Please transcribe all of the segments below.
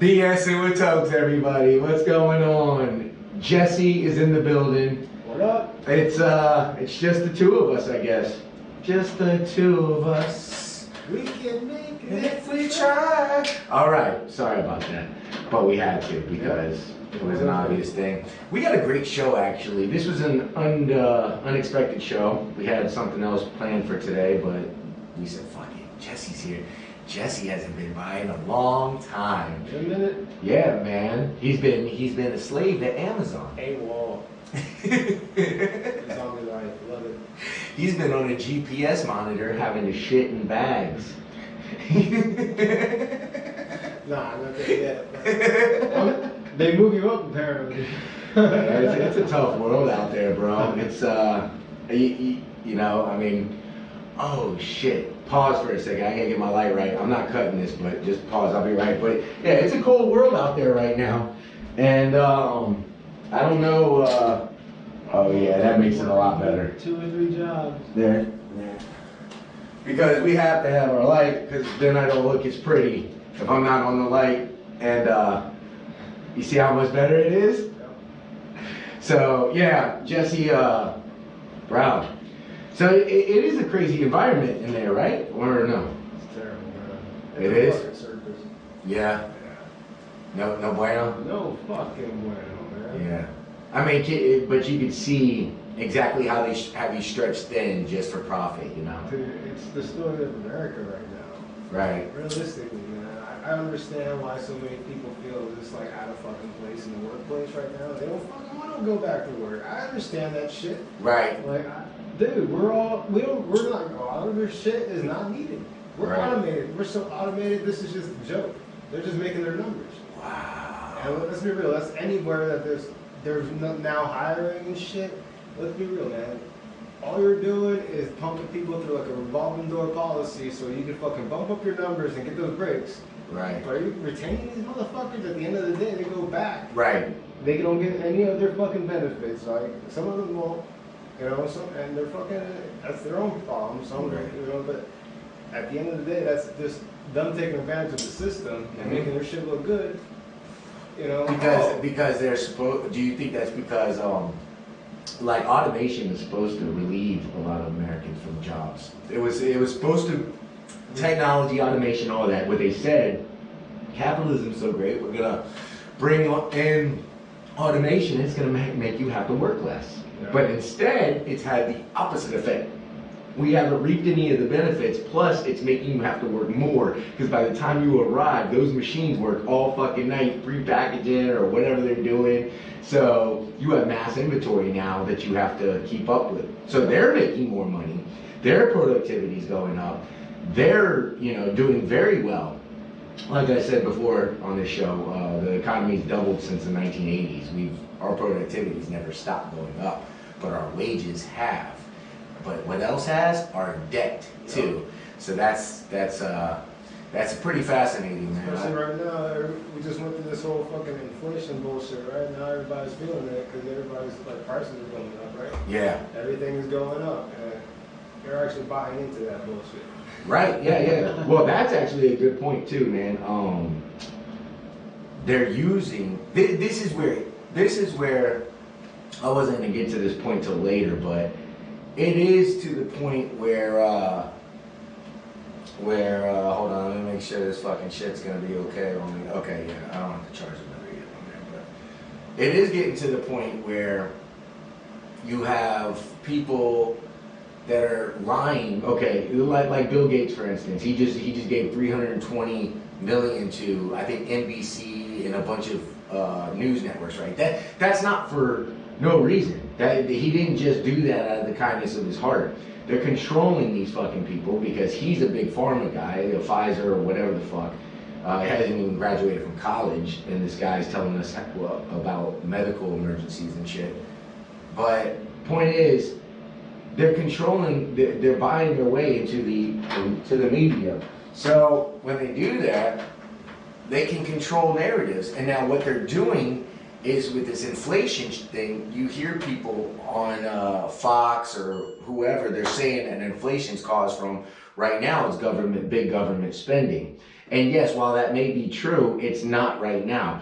BSing with Tokes, everybody. What's going on? Jesse is in the building. What up? It's just the two of us, I guess. Just the two of us. We can make it if we try. All right, sorry about that, but we had to because it was an obvious thing. We got a great show, actually. This was an unexpected show. We had something else planned for today, but we said, fuck it, Jesse's here. Jesse hasn't been by in a long time. A minute? Yeah, man. He's been a slave to Amazon. AWOL. Zombie life, love it. He's been on a GPS monitor having to shit in bags. Nah, I'm not there yet. They move you up apparently. It's a tough world out there, bro. It's you know, I mean, oh shit. Pause for a second. I gotta get my light right. I'm not cutting this, but just pause. I'll be right. But yeah, it's a cold world out there right now, and I don't know. Oh yeah, that makes it a lot better. 2 or 3 jobs. There. Yeah. Because we have to have our light, because then I don't look as pretty if I'm not on the light. And you see how much better it is? So yeah, Jesse Brown. So it is a crazy environment in there, right? Or no? It's terrible, man. It is? Yeah. No bueno? No fucking bueno, man. Yeah. I mean, but you could see exactly how they have you stretched thin just for profit, you know? Dude, it's the story of America right now. Right. Realistically, man, I understand why so many people feel just like out of fucking place in the workplace right now. They don't fucking want to go back to work. I understand that shit. Right. Like, dude, we're not, a lot of this shit is not needed. We're automated. We're so automated, this is just a joke. They're just making their numbers. Wow. And let's be real, that's anywhere that there's now hiring and shit. Let's be real, man. All you're doing is pumping people through like a revolving door policy so you can fucking bump up your numbers and get those breaks. Right. But are you retaining these motherfuckers? At the end of the day, they go back. Right. They don't get any of their fucking benefits. Like, some of them won't. You know, and they're fucking, that's their own problem. Some, you know, but at the end of the day, that's just them taking advantage of the system and making their shit look good. You know, because they're supposed. Do you think that's because like automation is supposed to relieve a lot of Americans from jobs? It was supposed to, technology, automation, all that. What they said, capitalism's so great, we're gonna bring in automation. It's gonna make you have to work less. Yeah. But instead, it's had the opposite effect. We haven't reaped any of the benefits, plus it's making you have to work more, because by the time you arrive, those machines work all fucking night, pre-packaging or whatever they're doing. So you have mass inventory now that you have to keep up with. So they're making more money, their productivity is going up, they're, you know, doing very well. Like I said before on this show, the economy's doubled since the 1980s. Our productivity's never stopped going up, but our wages have. But what else has? Our debt too. So that's pretty fascinating, man. Especially right now, we just went through this whole fucking inflation bullshit. Right now, everybody's feeling it because everybody's like prices are going up, right? Yeah. Everything is going up, and they're actually buying into that bullshit. Right. Yeah. Well, that's actually a good point too, man. They're using this is where I wasn't gonna get to this point till later, but it is to the point where hold on, let me make sure this fucking shit's gonna be okay on me. Okay, yeah, I don't have to charge another yet on there, but it is getting to the point where you have people that are lying. Okay, like Bill Gates, for instance, he just gave $320 million to, I think, NBC and a bunch of news networks, right? That's not for no reason. He didn't just do that out of the kindness of his heart. They're controlling these fucking people because he's a big pharma guy, Pfizer or whatever the fuck. Hasn't even graduated from college, and this guy's telling us about medical emergencies and shit. But point is, they're controlling, they're buying their way into the media. So when they do that, they can control narratives. And now what they're doing is with this inflation thing, you hear people on Fox or whoever, they're saying that inflation's caused from Right now, it's big government spending. And yes, while that may be true, it's not right now.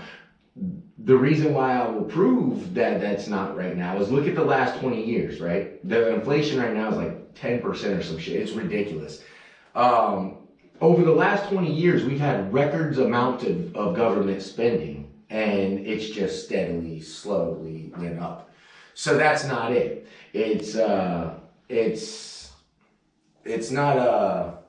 The reason why I will prove that that's not right now is look at the last 20 years, right? The inflation right now is like 10% or some shit. It's ridiculous. Over the last 20 years, we've had records amount of government spending, and it's just steadily, slowly went up. So that's not it. It's not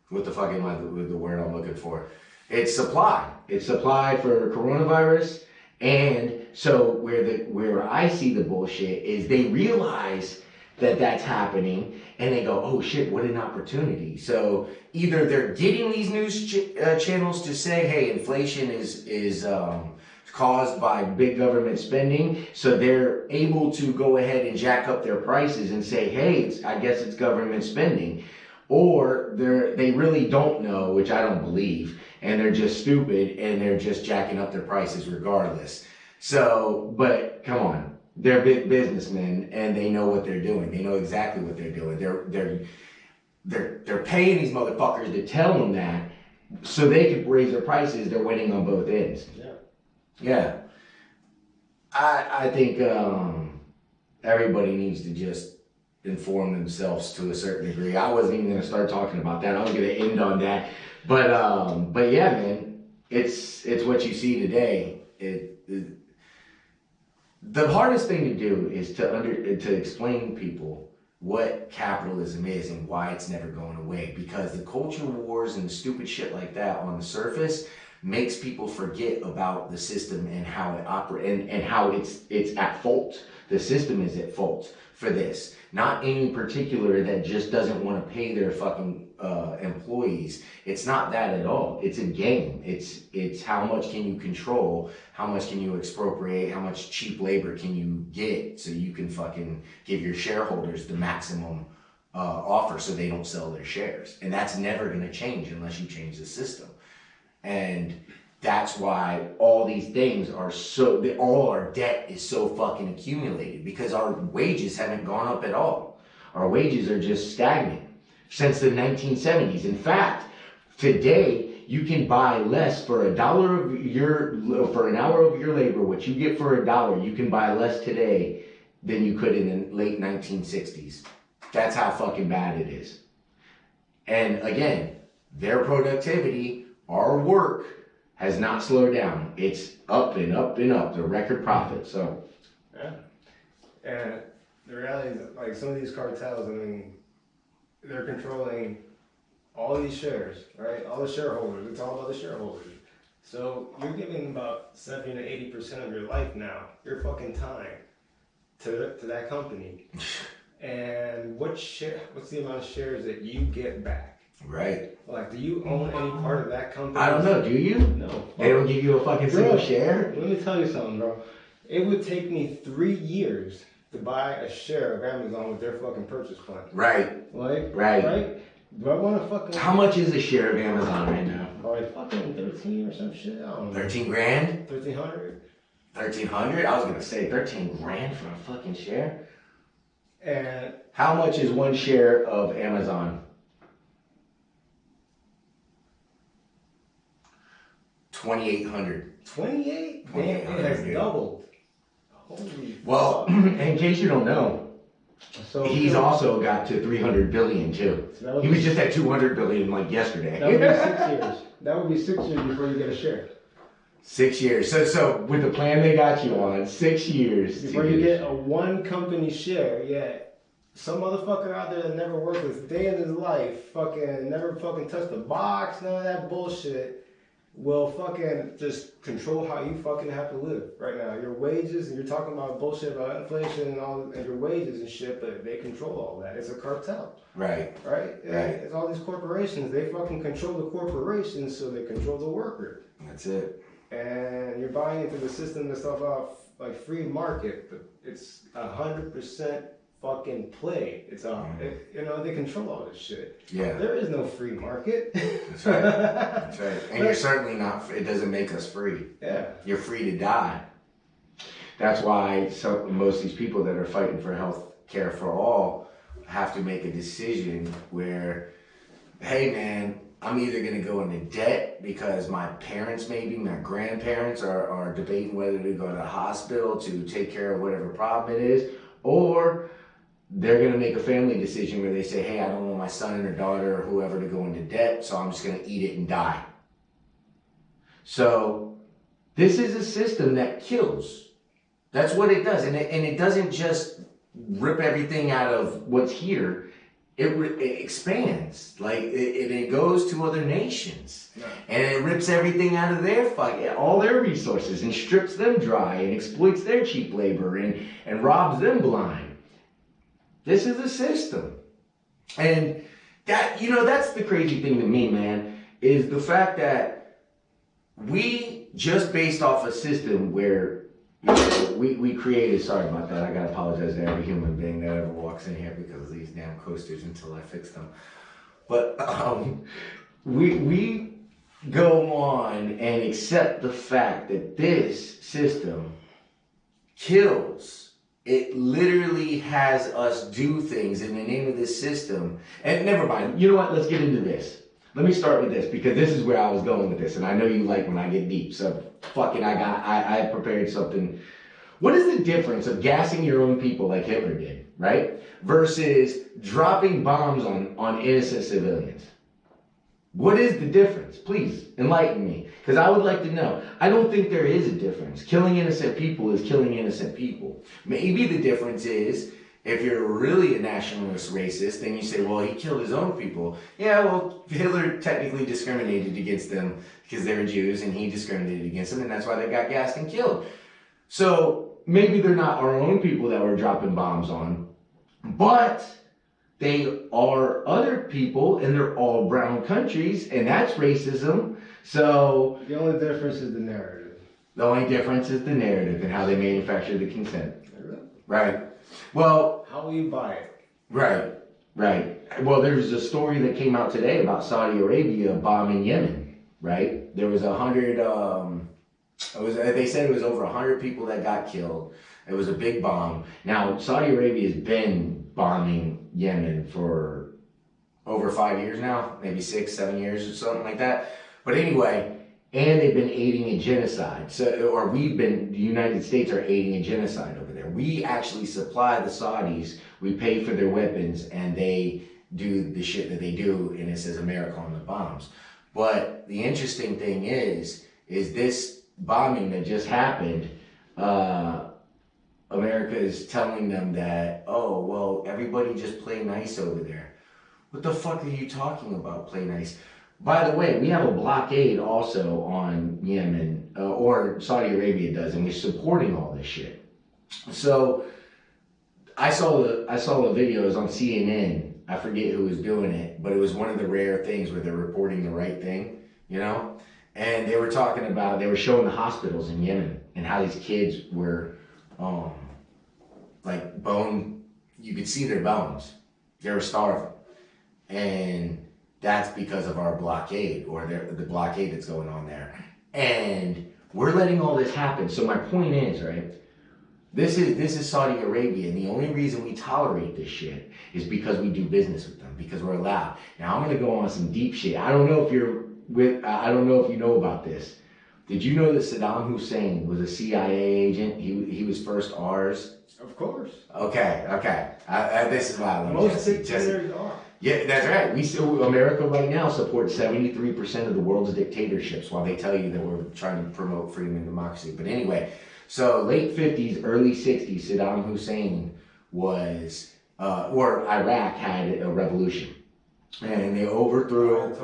what the fuck am I the word I'm looking for? It's supply. It's supply for coronavirus, and so where I see the bullshit is they realize that that's happening, and they go, oh shit, what an opportunity. So either they're getting these news channels to say, hey, inflation is caused by big government spending, so they're able to go ahead and jack up their prices and say, hey, I guess it's government spending. Or they really don't know, which I don't believe, and they're just stupid and they're just jacking up their prices regardless. So, but come on, they're big businessmen and they know what they're doing. They know exactly what they're doing. They're paying these motherfuckers to tell them that so they can raise their prices. They're winning on both ends. Yeah. I think everybody needs to just inform themselves to a certain degree. I wasn't even going to start talking about that. I was going to end on that. But yeah, man, it's what you see today. The hardest thing to do is to explain to people what capitalism is and why it's never going away, because the culture wars and stupid shit like that on the surface makes people forget about the system and how it operates and how it's at fault. The system is at fault for this. Not any particular that just doesn't want to pay their fucking employees. It's not that at all. It's a game. It's how much can you control, how much can you expropriate, how much cheap labor can you get so you can fucking give your shareholders the maximum offer so they don't sell their shares. And that's never going to change unless you change the system. And that's why all these things are all our debt is so fucking accumulated, because our wages haven't gone up at all. Our wages are just stagnant since the 1970s. In fact, today you can buy less for an hour of your labor. What you get for $1, you can buy less today than you could in the late 1960s. That's how fucking bad it is. And again, their productivity, our work, has not slowed down. It's up and up and up, the record profit. So yeah. And the reality is, like, some of these cartels, I mean, they're controlling all these shares, right? All the shareholders. It's all about the shareholders. So you're giving about 70 to 80% of your life now, your fucking time, to that company. And what's the amount of shares that you get back? Right. Like, do you own any part of that company? I don't know. Do you? No. They don't give you a fucking single share? Let me tell you something, bro. It would take me 3 years to buy a share of Amazon with their fucking purchase plan. Right. Like, right. Do I want to fucking... How much is a share of Amazon right now? Probably fucking 13 or some shit. I don't know. 13 grand? 1,300. 1,300? I was going to say 13 grand for a fucking share. And... How much is one share of Amazon? 2,800. 28? Damn, it has doubled. Holy well, fuck. in case you don't know, so he's also got to 300 billion too. So he was just at 200 billion like yesterday. That would be 6 years. That would be 6 years before you get a share. 6 years. So with the plan they got you on, 6 years before you get a one company share. Yeah, some motherfucker out there that never worked a day in his life, fucking never fucking touched a box, none of that bullshit, will fucking just control how you fucking have to live right now. Your wages, and you're talking about bullshit about inflation and all, and your wages and shit, but they control all that. It's a cartel. Right. Right? It's all these corporations. They fucking control the corporations, so they control the worker. That's it. And you're buying into the system and stuff off like free market, but it's 100% fucking play. It's they control all this shit. Yeah. There is no free market. That's right. That's right. And you're certainly not. It doesn't make us free. Yeah. You're free to die. That's why most of these people that are fighting for health care for all have to make a decision where hey man, I'm either gonna go into debt because my parents, maybe my grandparents, are debating whether to go to the hospital to take care of whatever problem it is, or they're gonna make a family decision where they say, hey, I don't want my son or daughter or whoever to go into debt, so I'm just gonna eat it and die. So this is a system that kills. That's what it does, and it doesn't just rip everything out of what's here. It expands, like it goes to other nations, and it rips everything out of their all their resources, and strips them dry, and exploits their cheap labor, and robs them blind. This is a system, and that that's the crazy thing to me, man, is the fact that we just based off a system where we created, sorry about that, I gotta apologize to every human being that ever walks in here because of these damn coasters until I fix them. But we go on and accept the fact that this system kills. It literally has us do things in the name of this system. And never mind, you know what, let's get into this. Let me start with this because this is where I was going with this, and I know you like when I get deep. So fucking, I prepared something. What is the difference of gassing your own people like Hitler did, right, versus dropping bombs on innocent civilians? What is the difference? Please enlighten me, because I would like to know. I don't think there is a difference. Killing innocent people is killing innocent people. Maybe the difference is, if you're really a nationalist racist, then you say, well, he killed his own people. Yeah, well, Hitler technically discriminated against them because they were Jews, and he discriminated against them, and that's why they got gassed and killed. So maybe they're not our own people that we're dropping bombs on, but they are other people, and they're all brown countries, and that's racism. So the only difference is the narrative. The only difference is the narrative and how they manufacture the consent. Right. Well, how will you buy it? Right. Well, there's a story that came out today about Saudi Arabia bombing Yemen. Right. There was 100. They said it was over 100 people that got killed. It was a big bomb. Now, Saudi Arabia has been bombing Yemen for over 5 years now, maybe 6, 7 years or something like that. But anyway, and they've been aiding a genocide. The United States are aiding a genocide over there. We actually supply the Saudis, we pay for their weapons, and they do the shit that they do, and it says America on the bombs. But the interesting thing is this bombing that just happened, America is telling them that, oh, well, everybody just play nice over there. What the fuck are you talking about, play nice? By the way, we have a blockade also on Yemen, or Saudi Arabia does, and we're supporting all this shit. So I saw the videos on CNN. I forget who was doing it, but it was one of the rare things where they're reporting the right thing, you know? And they were talking about, they were showing the hospitals in Yemen and how these kids were, like you could see their bones. They were starving. And that's because of our blockade, or the blockade that's going on there. And we're letting all this happen. So my point is, right, this is Saudi Arabia, and the only reason we tolerate this shit is because we do business with them, because we're allowed. Now I'm gonna go on some deep shit. I don't know if you know about this. Did you know that Saddam Hussein was a CIA agent? He was first ours. Of course. Okay. This is why I love most dictators are. Yeah, that's right. America right now supports 73% of the world's dictatorships, while they tell you that we're trying to promote freedom and democracy. But anyway, so late 50s, early 60s, Saddam Hussein was, or Iraq had a revolution, and they overthrew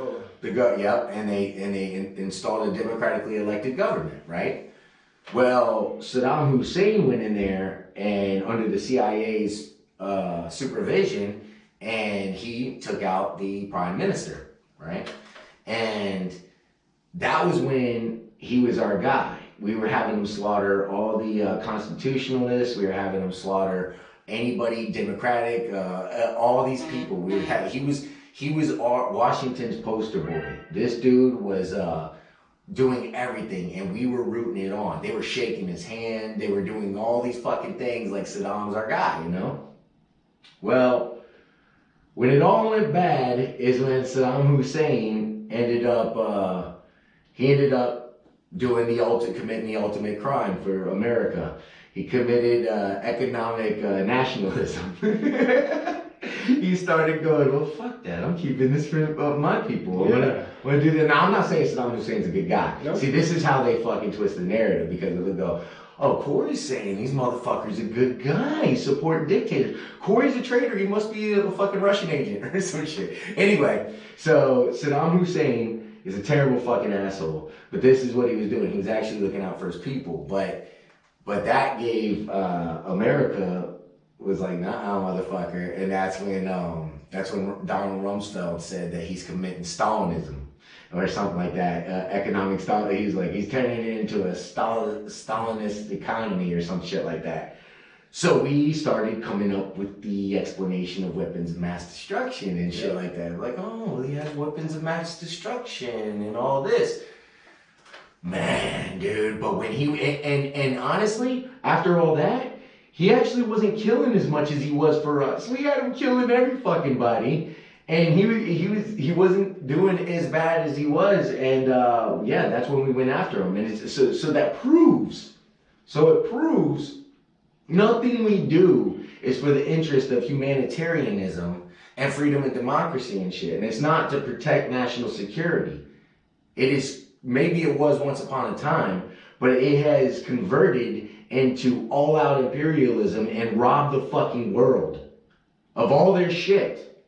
and they installed a democratically elected government, right? Well, Saddam Hussein went in there and under the CIA's supervision, and he took out the prime minister, right? And that was when he was our guy. We were having him slaughter all the constitutionalists. We were having him slaughter anybody democratic, all these people. He was our Washington's poster boy. This dude was doing everything, and we were rooting it on. They were shaking his hand. They were doing all these fucking things like Saddam's our guy, you know? Well, When it all went bad is when Saddam Hussein ended up, he ended up committing the ultimate crime for America. He committed economic nationalism. He started going, well, fuck that. I'm keeping this for my people. I'm gonna do that. Now, I'm not saying Saddam Hussein's a good guy. Nope. See, this is how they fucking twist the narrative, because they'll go, oh, Corey's saying these motherfuckers a good guy, supporting dictators. Corey's a traitor. He must be a fucking Russian agent or some shit. Anyway, so Saddam Hussein is a terrible fucking asshole. But this is what he was doing. He was actually looking out for his people. But that gave America was like, nah, motherfucker. And that's when Donald Rumsfeld said that he's committing Stalinism or something like that. Economic Stalin. He's turning it into a Stalinist economy or some shit like that. So we started coming up with the explanation of weapons of mass destruction and shit like that. Like, oh, he has weapons of mass destruction and all this. Man, dude, but when and honestly, after all that, he actually wasn't killing as much as he was for us. We had him killing every fucking body, and he wasn't doing as bad as he was, and that's when we went after him. And so that proves, it proves nothing we do is for the interest of humanitarianism and freedom and democracy and shit. And it's not to protect national security. It is, maybe it was once upon a time, but it has converted into all-out imperialism and robbed the fucking world of all their shit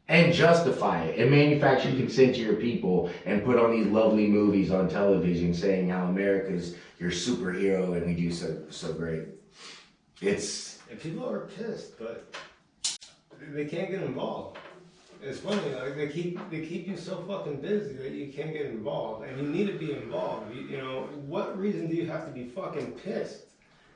and justify it and manufacture consent to your people and put on these lovely movies on television saying how America's your superhero and we do so great. And people are pissed, but they can't get involved. It's funny, like they keep you so fucking busy that you can't get involved, and you need to be involved. You know, what reason do you have to be fucking pissed?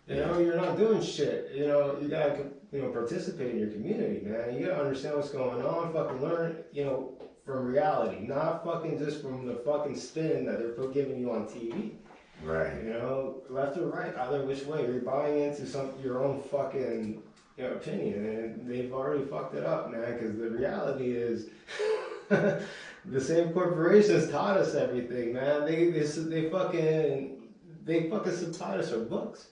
You know, you're not doing shit. You know, you gotta participate in your community, man. You gotta understand what's going on. Fucking learn, from reality, not fucking just from the fucking spin that they're giving you on TV. Right. You know, left or right, either which way, you're buying into your own fucking opinion, and they've already fucked it up, man. Because the reality is, the same corporations taught us everything, man. They fucking supplied us our books.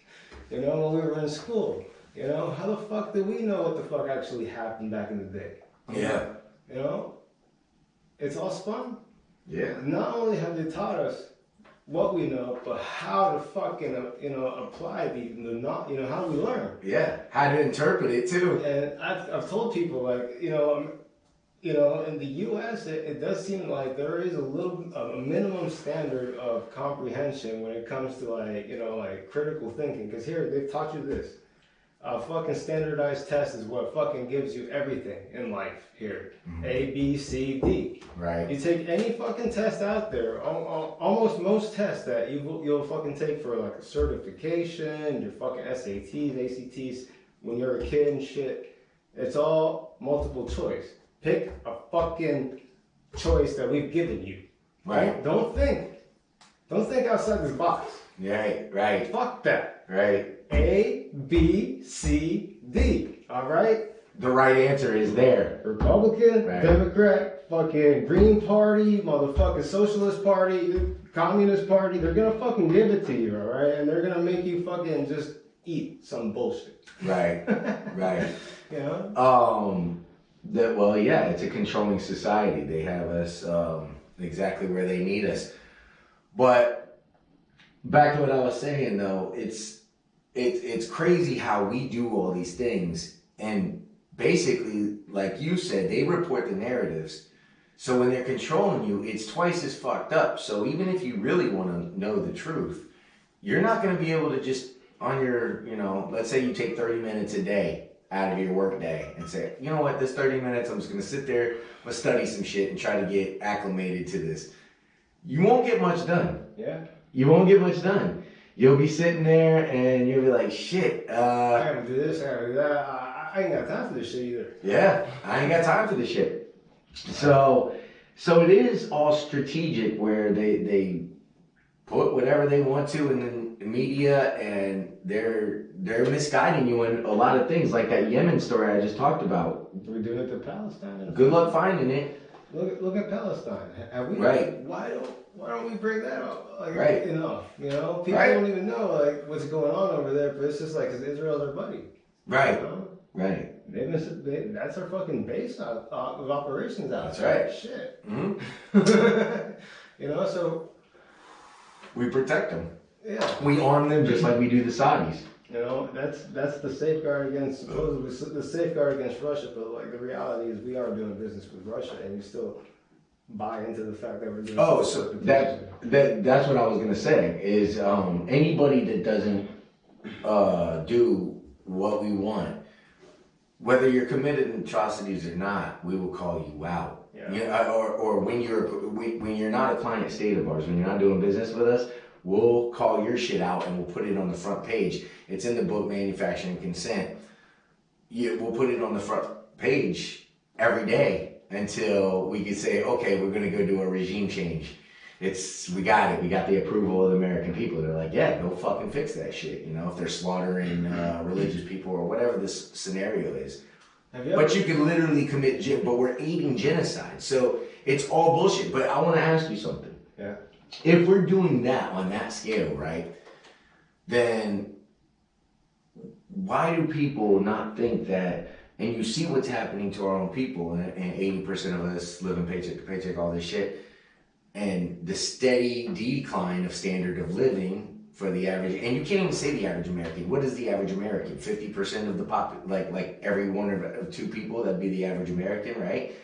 You know, when we were in school. You know, how the fuck did we know what the fuck actually happened back in the day? Yeah. You know, it's all spun. Yeah. Not only have they taught us what we know, but how to fucking apply how we learn. Yeah, how to interpret it too. And I've told people, like, in the U.S. it does seem like there is a minimum standard of comprehension when it comes to like critical thinking. Because here they've taught you this. A fucking standardized test is what fucking gives you everything in life here. Mm-hmm. A, B, C, D. Right. You take any fucking test out there, almost most tests that you'll fucking take for like a certification, your fucking SATs, ACTs, when you're a kid and shit, it's all multiple choice. Pick a fucking choice that we've given you. Right. Don't think outside this box. Right. Fuck that. Right. A, B, C, D. All right? The right answer is there. Republican, right. Democrat, fucking Green Party, motherfucking Socialist Party, Communist Party. They're gonna fucking give it to you, all right? And they're gonna make you fucking just eat some bullshit. Right. Right. You know? It's a controlling society. They have us exactly where they need us. But back to what I was saying, though, it's crazy how we do all these things, and basically, like you said, they report the narratives. So when they're controlling you, it's twice as fucked up. So even if you really want to know the truth, you're not going to be able to just on your, let's say you take 30 minutes a day out of your work day and say, you know what, this 30 minutes, I'm just going to sit there, I'm going to study some shit and try to get acclimated to this. You won't get much done. Yeah. You won't get much done. You'll be sitting there and you'll be like, shit. I gotta do this, I gotta do that. I ain't got time for this shit either. Yeah, I ain't got time for this shit. So it is all strategic where they put whatever they want to in the media, and they're misguiding you in a lot of things, like that Yemen story I just talked about. We're doing it to Palestine. Good luck finding it. Look at Palestine. Have we? Right. Why don't we bring that up? Like, right. Enough. You know, people right. don't even know like what's going on over there. But it's just like, because Israel's our buddy. Right. You know? Right. That's our fucking base of operations out there. That's right. Shit. Mm-hmm. You know, so we protect them. Yeah. We arm them just like we do the Saudis. You know, that's the safeguard against, supposedly the safeguard against Russia, but like the reality is we are doing business with Russia, and you still buy into the fact that we're doing. Oh, so that's what I was gonna say is anybody that doesn't do what we want, whether you're committed atrocities or not, we will call you out. Yeah. Or when you're not a client state of ours, when you're not doing business with us, we'll call your shit out and we'll put it on the front page. It's in the book Manufacturing Consent. We'll put it on the front page every day until we can say, okay, we're gonna go do a regime change. We got it. We got the approval of the American people. They're like, yeah, go fucking fix that shit. You know, if they're slaughtering religious people or whatever this scenario is. But you can literally commit, but we're aiding genocide. So it's all bullshit. But I want to ask you something. Yeah. If we're doing that on that scale, right, then why do people not think that, and you see what's happening to our own people, and 80% of us living paycheck to paycheck, all this shit, and the steady decline of standard of living for the average, and you can't even say the average American. What is the average American? 50% of the like every one of two people, that'd be the average American, right?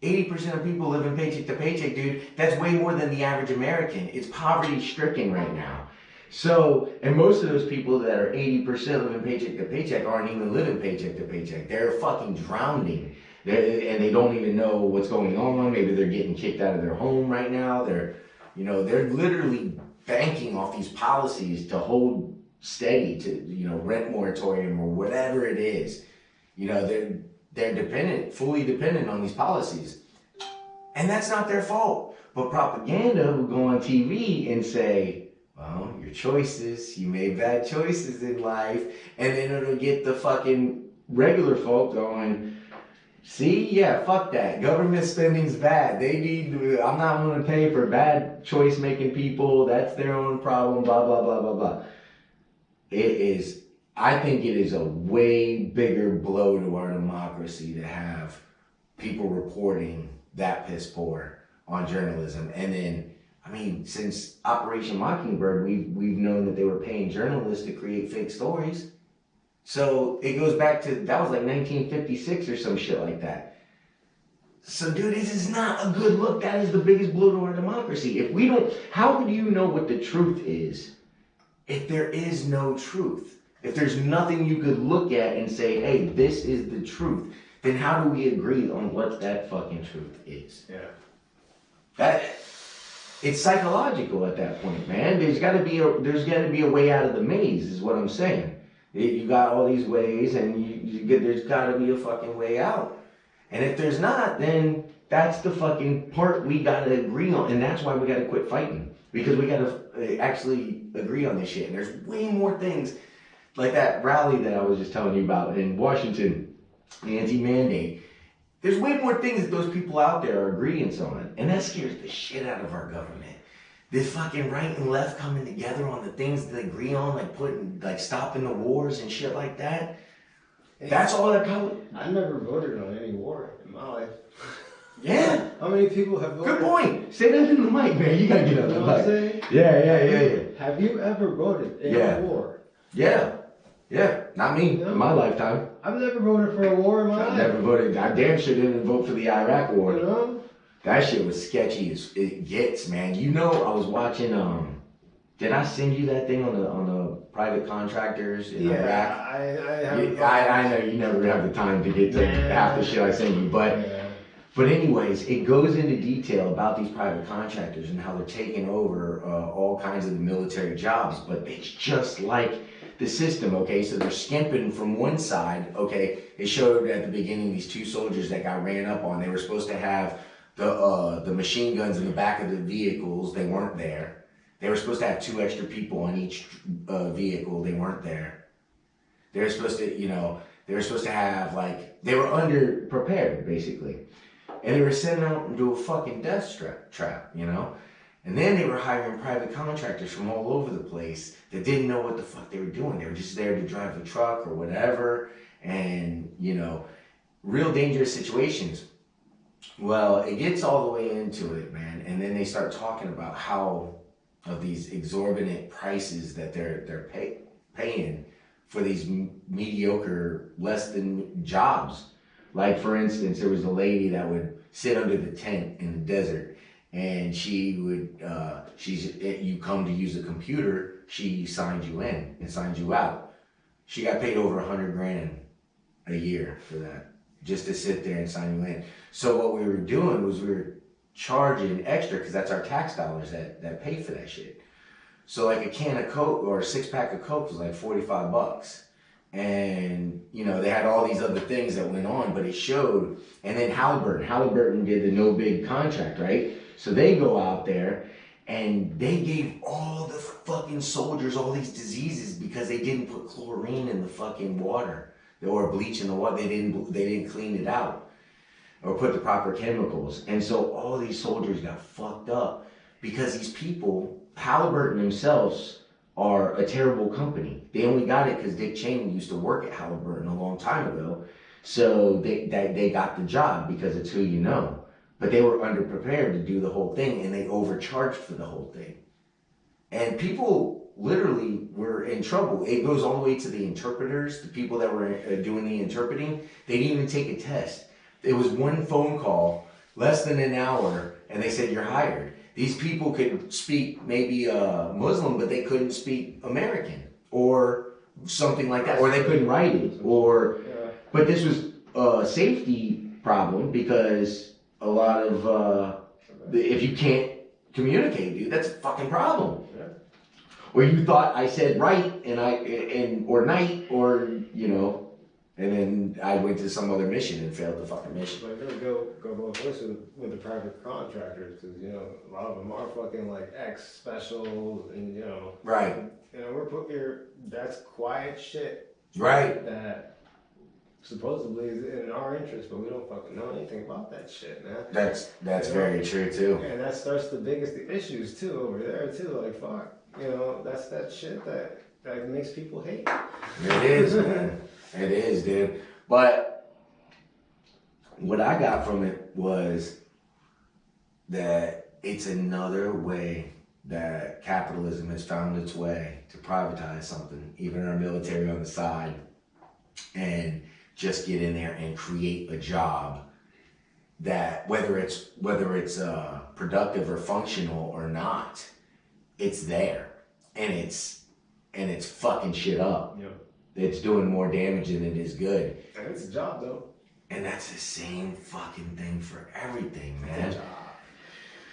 80% of people living paycheck to paycheck, dude. That's way more than the average American. It's poverty stricken right now. So, and most of those people that are 80% living paycheck to paycheck aren't even living paycheck to paycheck. They're fucking drowning. And they don't even know what's going on. Maybe they're getting kicked out of their home right now. They're literally banking off these policies to hold steady, to, rent moratorium or whatever it is. They're fully dependent on these policies. And that's not their fault. But propaganda will go on TV and say, well, your choices, you made bad choices in life. And then it'll get the fucking regular folk going, see, yeah, fuck that. Government spending's bad. I'm not going to pay for bad choice making people. That's their own problem, blah, blah, blah, blah, blah. I think it is a way bigger blow to our democracy to have people reporting that piss poor on journalism. And then, since Operation Mockingbird, we've known that they were paying journalists to create fake stories. So it goes back to, that was like 1956 or some shit like that. So dude, this is not a good look. That is the biggest blow to our democracy. How do you know what the truth is if there is no truth? If there's nothing you could look at and say, hey, this is the truth, then how do we agree on what that fucking truth is? Yeah. It's psychological at that point, man. There's got to be a way out of the maze, is what I'm saying. You got all these ways, and there's got to be a fucking way out. And if there's not, then that's the fucking part we got to agree on, and that's why we got to quit fighting, because we got to actually agree on this shit. And there's way more things, like that rally that I was just telling you about in Washington, the anti-mandate. There's way more things that those people out there are agreeing on, and that scares the shit out of our government. This fucking right and left coming together on the things they agree on, like stopping the wars and shit like that. That's all that probably. I never voted on any war in my life. Yeah. How many people have voted? Good point. Say that in the mic, man. You gotta get up the mic. Yeah. Have you ever voted in a war? Yeah. Not me. In my lifetime. I've never voted for a war in my life. I've never voted. I damn sure didn't vote for the Iraq war. You know? That shit was sketchy as it gets, man. I was watching, did I send you that thing on the private contractors in Iraq? I know you never have the time to get to half the shit I send you, but anyways, it goes into detail about these private contractors and how they're taking over all kinds of the military jobs, but it's just like the system, okay? So they're skimping from one side, okay? It showed at the beginning these two soldiers that got ran up on. They were supposed to have the machine guns in the back of the vehicles. They weren't there. They were supposed to have 2 extra people on each vehicle. They weren't there. They're supposed to, you know, they were supposed to have like they were under prepared basically, and they were sending out into a fucking death trap, you know. And then they were hiring private contractors from all over the place that didn't know what the fuck they were doing. They were just there to drive a truck or whatever, and you know, real dangerous situations. Well, it gets all the way into it, man, and then they start talking about how of these exorbitant prices that they're paying for these mediocre, less than jobs. Like for instance, there was a lady that would sit under the tent in the desert, and she would you come to use a computer, she signed you in and signed you out. She got paid over $100,000 a year for that, just to sit there and sign you in. So what we were doing was we were charging extra because that's our tax dollars that pay for that shit. So like a can of Coke or a 6-pack of Coke was like $45. And, you know, they had all these other things that went on, but it showed. And then Halliburton did the no bid contract, right? So they go out there and they gave all the fucking soldiers all these diseases because they didn't put chlorine in the fucking water or bleach in the water. They didn't clean it out or put the proper chemicals. And so all these soldiers got fucked up because these people, Halliburton themselves, are a terrible company. They only got it because Dick Cheney used to work at Halliburton a long time ago. So they got the job because it's who you know. But they were underprepared to do the whole thing, and they overcharged for the whole thing. And people literally were in trouble. It goes all the way to the interpreters, the people that were doing the interpreting. They didn't even take a test. It was one phone call, less than an hour, and they said, you're hired. These people could speak maybe Muslim, but they couldn't speak American or something like that, or they couldn't write it. Or, but this was a safety problem because a lot of, if you can't communicate, dude, that's a fucking problem. Yeah. Or you thought I said right or night, or, you know, and then I went to some other mission and failed the fucking mission. But it go both ways with the private contractors, because, you know, a lot of them are fucking like specials, and, you know. Right. You know, we're put here, that's quiet shit. Right. That supposedly is in our interest, but we don't fucking know anything about that shit, man. That's very true, too. And that starts the biggest issues, too, over there, too. Like, fuck. You know, that's that shit that makes people hate. It is, man. It is, dude. But what I got from it was that it's another way that capitalism has found its way to privatize something, even our military on the side, and just get in there and create a job that whether it's productive or functional or not, it's there, and it's fucking shit up. Yep. It's doing more damage than it is good. And it's a job, though. And that's the same fucking thing for everything, man. It's a job.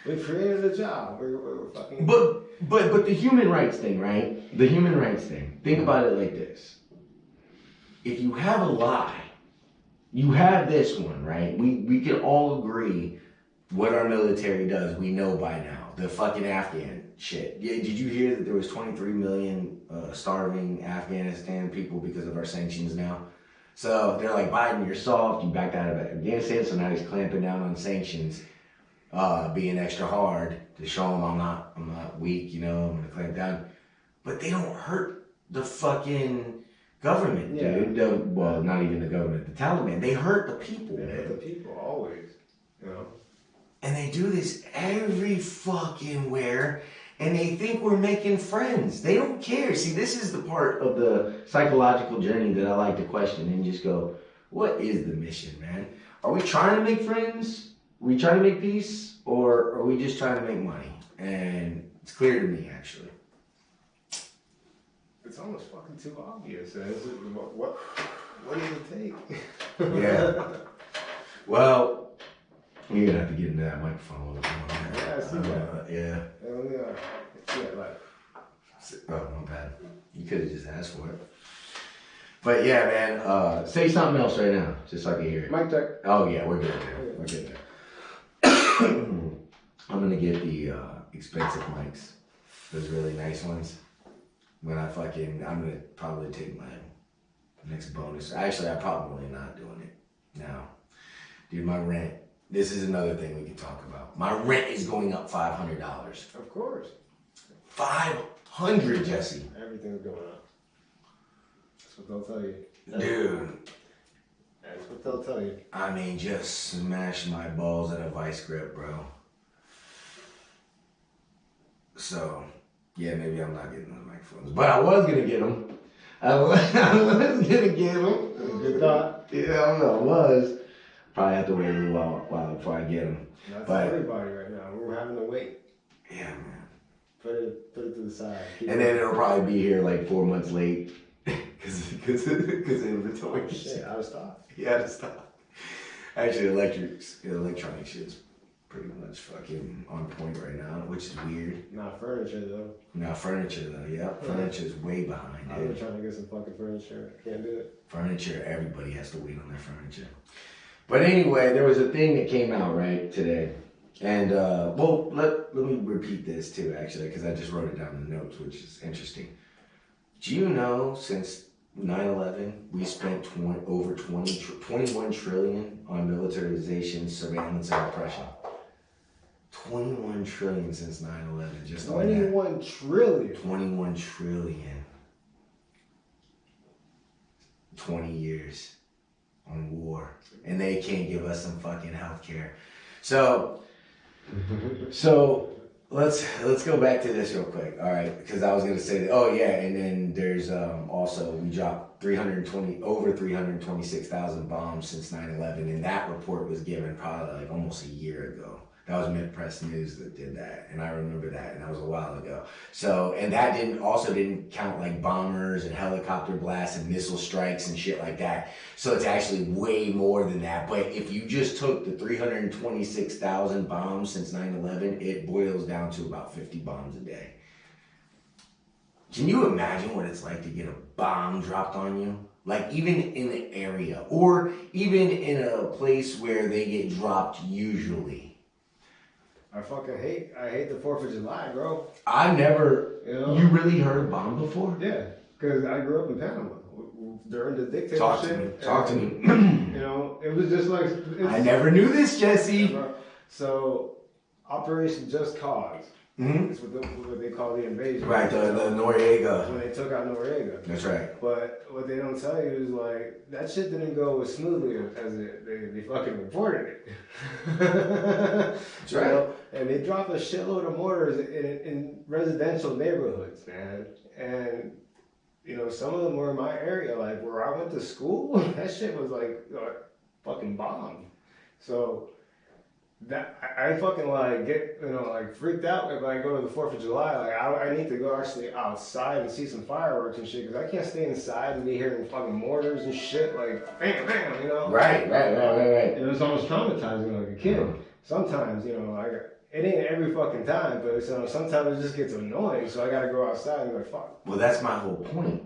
We created a job. We're fucking. But the human rights thing, right? The human rights thing. Think about it like this. If you have a lie, you have this one, right? We can all agree what our military does. We know by now. The fucking Afghan shit. Yeah, did you hear that there was 23 million starving Afghanistan people because of our sanctions now? So they're like, Biden, you're soft. You backed out of Afghanistan, so now he's clamping down on sanctions, being extra hard to show him I'm not weak. You know, I'm gonna clamp down. But they don't hurt the fucking government, dude. Well, not even the government. The Taliban. They hurt the people. They hurt the people always. You know. And they do this every fucking where, and they think we're making friends. They don't care. See, this is the part of the psychological journey that I like to question and just go, what is the mission, man? Are we trying to make friends? Are we trying to make peace? Or are we just trying to make money? And it's clear to me, actually. It's almost fucking too obvious. What does it take? Yeah. Well, you're gonna have to get into that microphone a little bit more. Yeah, I see that. Yeah. Yeah, like. Oh, my bad. You could have just asked for it. But yeah, man, say something else right now, just so I can hear it. Mic check. Oh yeah, we're good there. We're good there. I'm gonna get the expensive mics, those really nice ones. I'm gonna probably take Next bonus. Actually, I'm probably not doing it now. Dude, my rent. This is another thing we can talk about. My rent is going up $500. Of course. 500, Jesse. Everything's going up. That's what they'll tell you. Dude. That's what they'll tell you. I mean, just smash my balls in a vice grip, bro. So, yeah, maybe I'm not getting those microphones. But I was going to get them. I was going to get them. Good thought. Yeah, I don't know. I was. Probably have to wait a little while before I get them. That's everybody right now. We're having to wait. Yeah, man. Put it to the side. And then it'll probably be here like 4 months late. Because inventory. Shit, out of stock. Yeah, out of stock. Actually, electronic shit's pretty much fucking on point right now, which is weird. Not furniture though. Not furniture though, yeah. Furniture's way behind. I've been trying to get some fucking furniture. Can't do it. Furniture, everybody has to wait on their furniture. But anyway, there was a thing that came out, right, today. And, well, let me repeat this too, actually, because I just wrote it down in the notes, which is interesting. Do you know since 9/11, we spent over 21 trillion on militarization, surveillance, and oppression? 21 trillion since 9/11, just 21 trillion. 21 trillion. 20 years on war. And they can't give us some fucking health care. So let's go back to this real quick. All right, because I was gonna say that. Oh yeah, and then there's also we dropped over 326,000 bombs since 9/11, and that report was given probably like almost a year ago. That was Mint Press News that did that, and I remember that, and that was a while ago. So, and that didn't count like bombers and helicopter blasts and missile strikes and shit like that. So it's actually way more than that. But if you just took the 326,000 bombs since 9/11, it boils down to about 50 bombs a day. Can you imagine what it's like to get a bomb dropped on you? Like even in the area, or even in a place where they get dropped usually. I hate the 4th of July, bro. I've never, you really heard a bomb before? Yeah, because I grew up in Panama during the dictatorship. Talk to me. It was just like... I never knew this, Jesse. Yeah, so, Operation Just Cause. Mm-hmm. It's what they call the invasion. Right, the Noriega. When they took out Noriega. That's right. But what they don't tell you is like, that shit didn't go as smoothly as they fucking reported it. That's right. And they dropped a shitload of mortars in residential neighborhoods, man. And, some of them were in my area, like where I went to school, that shit was like fucking bombed. So... that I fucking get freaked out if I go to the 4th of July. Like I need to go actually outside and see some fireworks and shit, because I can't stay inside and be hearing fucking mortars and shit like bam bam. Right. It was almost traumatizing like a kid. Sometimes it ain't every fucking time, but sometimes it just gets annoying. So I gotta go outside and be like fuck. Well, that's my whole point.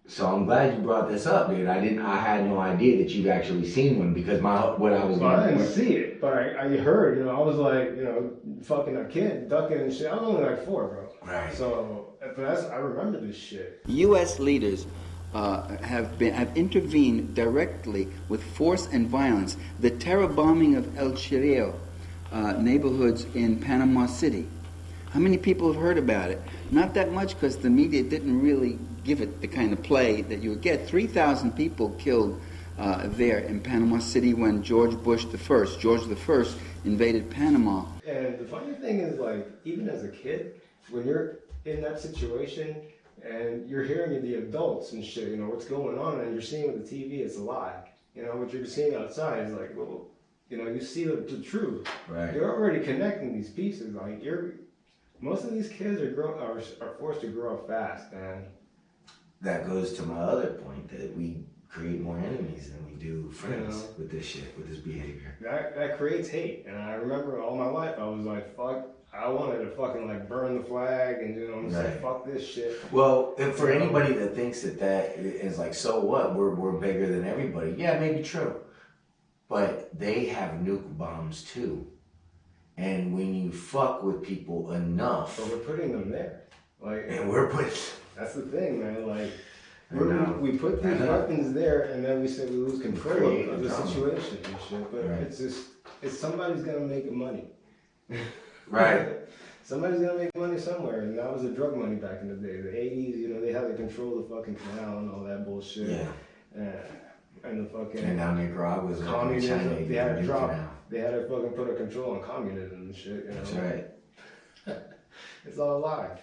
So I'm glad you brought this up, dude. I had no idea that you've actually seen one, because I didn't see it, but I heard, I was like, fucking a kid, ducking and shit. I was only like 4, bro. Right. So, I remember this shit. U.S. leaders have intervened directly with force and violence. The terror bombing of El Chirrio neighborhoods in Panama City. How many people have heard about it? Not that much, because the media didn't really give it the kind of play that you would get. 3,000 people killed there in Panama City when George I invaded Panama. And the funny thing is, like, even as a kid, when you're in that situation and you're hearing the adults and shit, what's going on, and you're seeing with the TV, it's a lie. What you're seeing outside is like, well, you see the truth. Right. You're already connecting these pieces. Like, most of these kids are forced to grow up fast, man. That goes to my other point, that we create more enemies than we do friends with this shit, with this behavior. That creates hate. And I remember all my life, I was like, fuck, I wanted to fucking burn the flag and say, fuck this shit. Well, and for anybody that thinks that is like, so what? We're bigger than everybody. Yeah, maybe true. But they have nuke bombs too. And when you fuck with people enough... But we're putting them there. And we're putting... That's the thing, man. We put these weapons there, and then we say we lose control of the drama. situation and shit. But Right. it's somebody's gonna make money. Right. Somebody's gonna make money somewhere, and that was the drug money back in the day. The 80s, you know, they had to control the fucking canal and all that bullshit. Yeah. And the fucking And now Nicaragua's like communism. China. They had to drop. Now. They had to fucking put a control on communism and shit. You know? That's right. It's all a lie.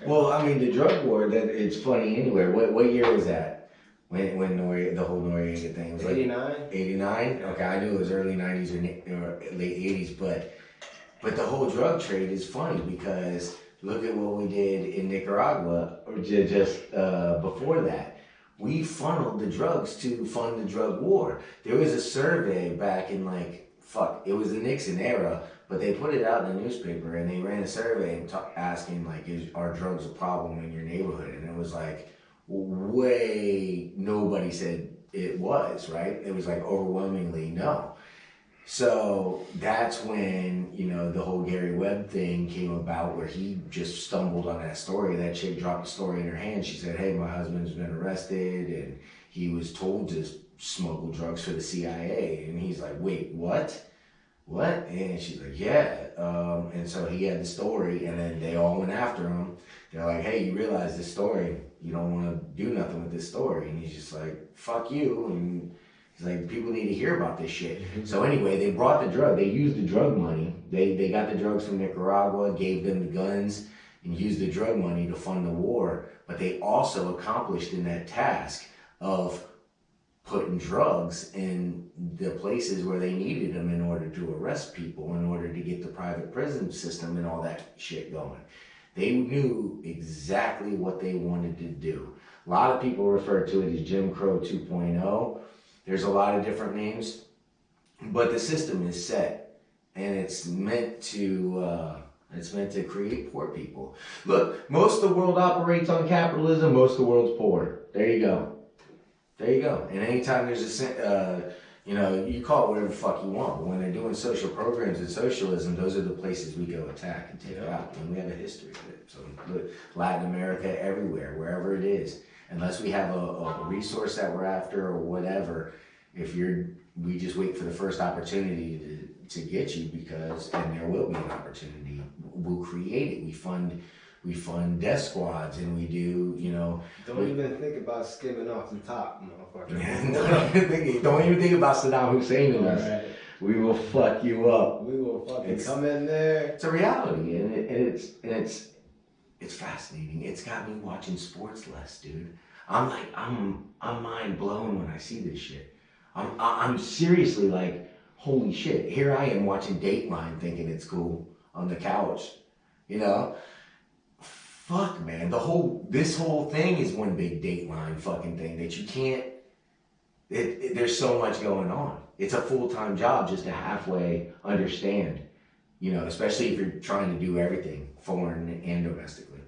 Well, I mean, the drug war, that it's funny anyway. What year was that? When the whole Noriega thing was like 89? 89? Okay, I knew it was early 90s or late 80s, but the whole drug trade is funny because look at what we did in Nicaragua or just before that. We funneled the drugs to fund the drug war. There was a survey back in it was the Nixon era, but they put it out in the newspaper and they ran a survey asking are drugs a problem in your neighborhood? And it was like nobody said it was, right? It was like overwhelmingly no. So that's when, the whole Gary Webb thing came about where he just stumbled on that story. That chick dropped the story in her hand. She said, hey, my husband's been arrested and he was told to smuggle drugs for the CIA. And he's like, wait, what? What? And she's like, yeah. And so he had the story and then they all went after him. They're like, hey, you realize this story. You don't want to do nothing with this story. And he's just like, fuck you. And he's like, people need to hear about this shit. Mm-hmm. So anyway, they brought the drug. They used the drug money. They got the drugs from Nicaragua, gave them the guns, and used the drug money to fund the war. But they also accomplished in that task of putting drugs in the places where they needed them in order to arrest people, in order to get the private prison system and all that shit going. They knew exactly what they wanted to do. A lot of people refer to it as Jim Crow 2.0. There's a lot of different names, but the system is set, and it's meant to create poor people. Look, most of the world operates on capitalism. Most of the world's poor. There you go. There you go. And anytime there's you call it whatever the fuck you want, but when they're doing social programs and socialism, those are the places we go attack and take out. And we have a history of it. So look, Latin America, everywhere, wherever it is. Unless we have a resource that we're after or whatever, we just wait for the first opportunity to get you and there will be an opportunity. We'll create it. We fund death squads and we do, Don't even think about skimming off the top, motherfucker. Don't even think about Saddam Hussein in us. Right. We will fuck you up. We will fucking come in there. It's a reality, and it's fascinating. It's got me watching sports less, dude. I'm mind blown when I see this shit. I'm seriously like, holy shit. Here I am watching Dateline thinking it's cool on the couch, Fuck, man. This whole thing is one big Dateline fucking thing that you can't. There's so much going on. It's a full-time job just to halfway understand, especially if you're trying to do everything, foreign and domestically.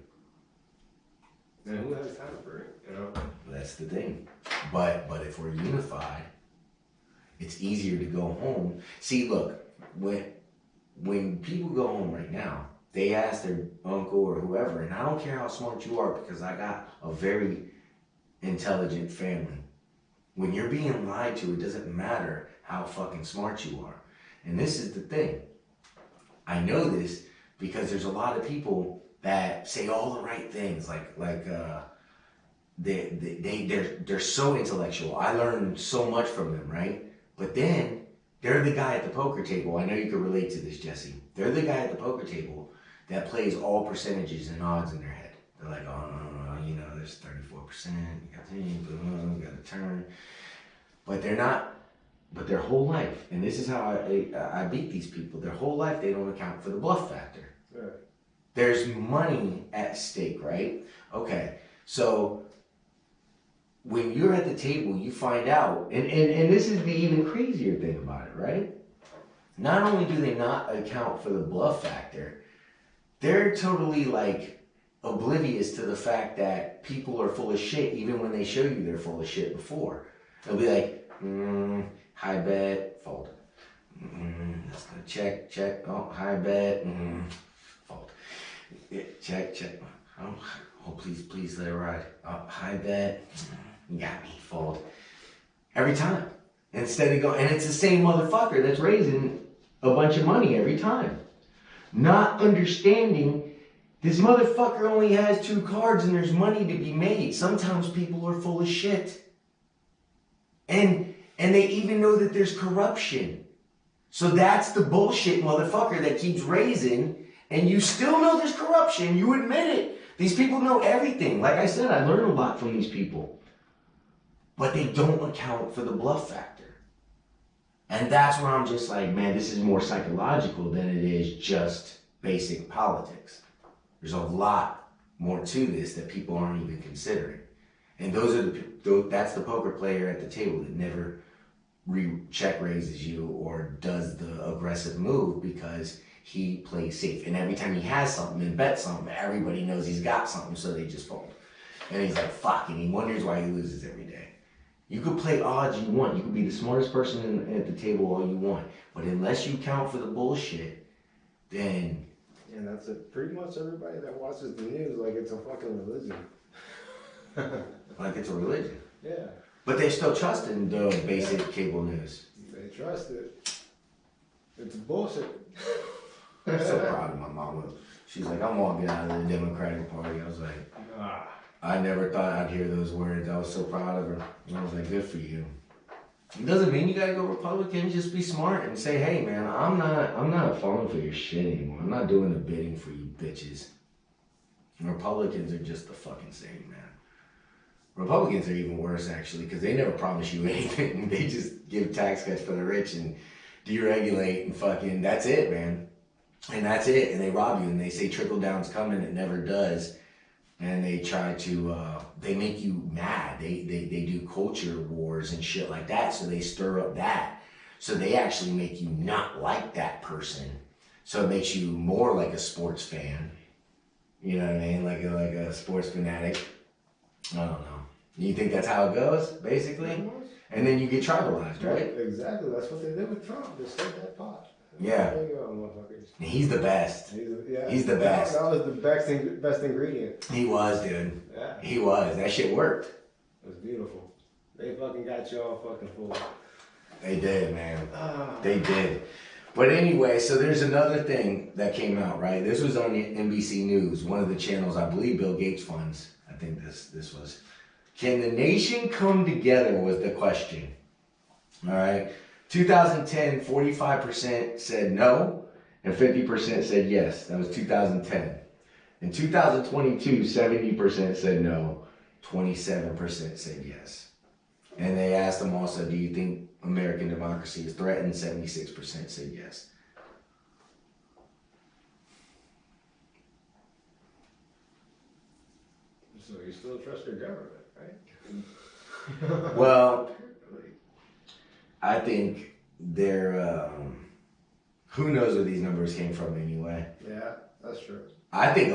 And who has time for it, That's the thing. But if we're unified, it's easier to go home. See, look, when people go home right now, they ask their uncle or whoever, and I don't care how smart you are because I got a very intelligent family. When you're being lied to, it doesn't matter how fucking smart you are. And this is the thing. I know this because there's a lot of people that say all the right things, they're so intellectual. I learned so much from them, right? But then they're the guy at the poker table. I know you can relate to this, Jesse. They're the guy at the poker table that plays all percentages and odds in their head. They're like, there's 34%, you got a turn. But they're not, but their whole life, and this is how I beat these people, their whole life they don't account for the bluff factor. Right. There's money at stake, right? Okay, so when you're at the table, you find out, and this is the even crazier thing about it, right? Not only do they not account for the bluff factor, they're totally oblivious to the fact that people are full of shit even when they show you they're full of shit before. They'll be like, high bet, fold. That's gonna check. Oh, high bet, fold. Yeah, check. Oh, Oh, please let it ride. High bet. You got me, fold. Every time. Instead of going, and it's the same motherfucker that's raising a bunch of money every time. Not understanding this motherfucker only has 2 cards and there's money to be made. Sometimes people are full of shit. And they even know that there's corruption. So that's the bullshit motherfucker that keeps raising, and you still know there's corruption. You admit it. These people know everything. Like I said, I learn a lot from these people. But they don't account for the bluff factor. And that's where I'm just like, man, this is more psychological than it is just basic politics. There's a lot more to this that people aren't even considering. And that's the poker player at the table that never check raises you or does the aggressive move because he plays safe. And every time he has something and bets something, everybody knows he's got something, so they just fold. And he's like, fuck, and he wonders why he loses every day. You could play odds you want. You could be the smartest person at the table all you want. But unless you count for the bullshit, then... And that's it. Pretty much everybody that watches the news like it's a fucking religion. Like it's a religion. Yeah. But they still trust in the basic cable news. They trust it. It's bullshit. I'm so proud of my mama. She's like, I'm gonna get out of the Democratic Party. I was like, I never thought I'd hear those words. I was so proud of her. And I was like, good for you. It doesn't mean you gotta go Republican. Just be smart and say, hey man, I'm not falling for your shit anymore. I'm not doing the bidding for you bitches. Republicans are just the fucking same, man. Republicans are even worse actually, because they never promise you anything. They just give tax cuts for the rich and deregulate and fucking, that's it, man. And that's it. And they rob you and they say trickle down's coming. It never does. And they try to, they make you mad. They do culture wars and shit like that. So they stir up that. So they actually make you not like that person. So it makes you more like a sports fan. You know what I mean? Like a sports fanatic. I don't know. You think that's how it goes, basically? And then you get tribalized, right? Exactly. That's what they did with Trump. They stirred that pot. Yeah. There you go, motherfuckers. He's the best. He's the best. That was the best ingredient. He was, dude. Yeah. He was. That shit worked. It was beautiful. They fucking got you all fucking fooled. They did, man. They did. But anyway, so there's another thing that came out, right? This was on the NBC News, one of the channels I believe Bill Gates funds. I think this was. Can the nation come together was the question. All right. 2010, 45% said no, and 50% said yes. That was 2010. In 2022, 70% said no, 27% said yes. And they asked them also, do you think American democracy is threatened? 76% said yes. So you still trust your government, right? Well, I think they're, who knows where these numbers came from anyway. Yeah, that's true. I think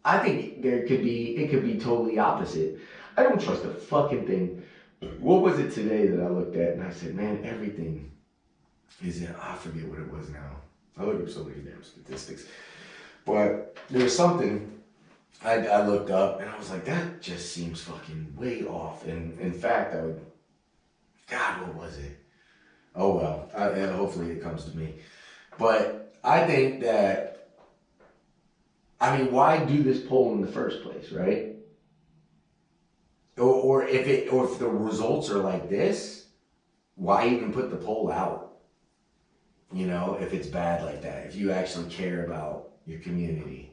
it could be totally opposite. I don't trust a fucking thing. What was it today that I looked at and I said, man, everything is in, I forget what it was now. I look up so many damn statistics. But there was something I looked up and I was like, that just seems fucking way off. And in fact, God, what was it? Oh well, hopefully it comes to me. But I think that, why do this poll in the first place, right? Or if the results are like this, why even put the poll out? You know, if it's bad like that, if you actually care about your community.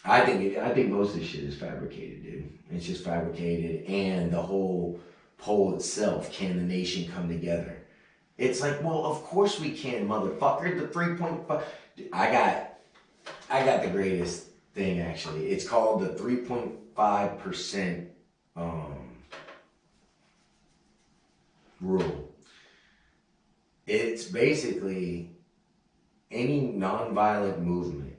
I think most of this shit is fabricated, dude. It's just fabricated, and the whole poll itself, can the nation come together? It's like, well, of course we can, motherfucker. The 3.5. I got the greatest thing actually. It's called the 3.5% rule. It's basically any nonviolent movement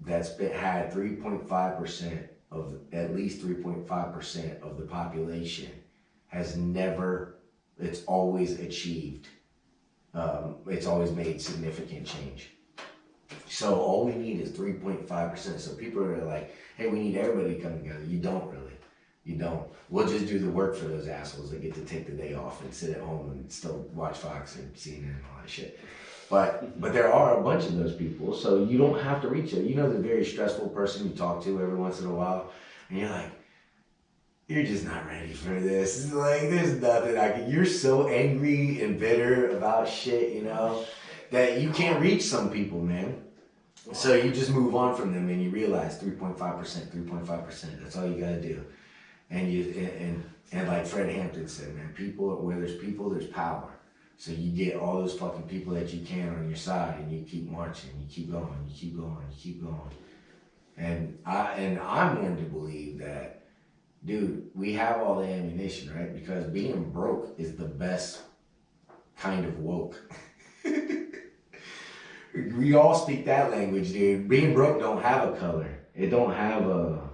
that's had 3.5% of at least 3.5% of the population has never. It's always achieved. It's always made significant change. So all we need is 3.5%. So people are like, hey, we need everybody to come together. You don't really. You don't. We'll just do the work for those assholes that get to take the day off and sit at home and still watch Fox and CNN and all that shit. But there are a bunch of those people, so you don't have to reach it. You know the very stressful person you talk to every once in a while, and you're like, you're just not ready for this. It's like, there's nothing I can. You're so angry and bitter about shit, you know, that you can't reach some people, man. So you just move on from them and you realize 3.5%, 3.5%. That's all you gotta do. And like Fred Hampton said, man, where there's people, there's power. So you get all those fucking people that you can on your side, and you keep marching, you keep going, you keep going, you keep going. And I'm one to believe that, dude, we have all the ammunition, right? Because being broke is the best kind of woke. We all speak that language, dude. Being broke don't have a color. It don't have a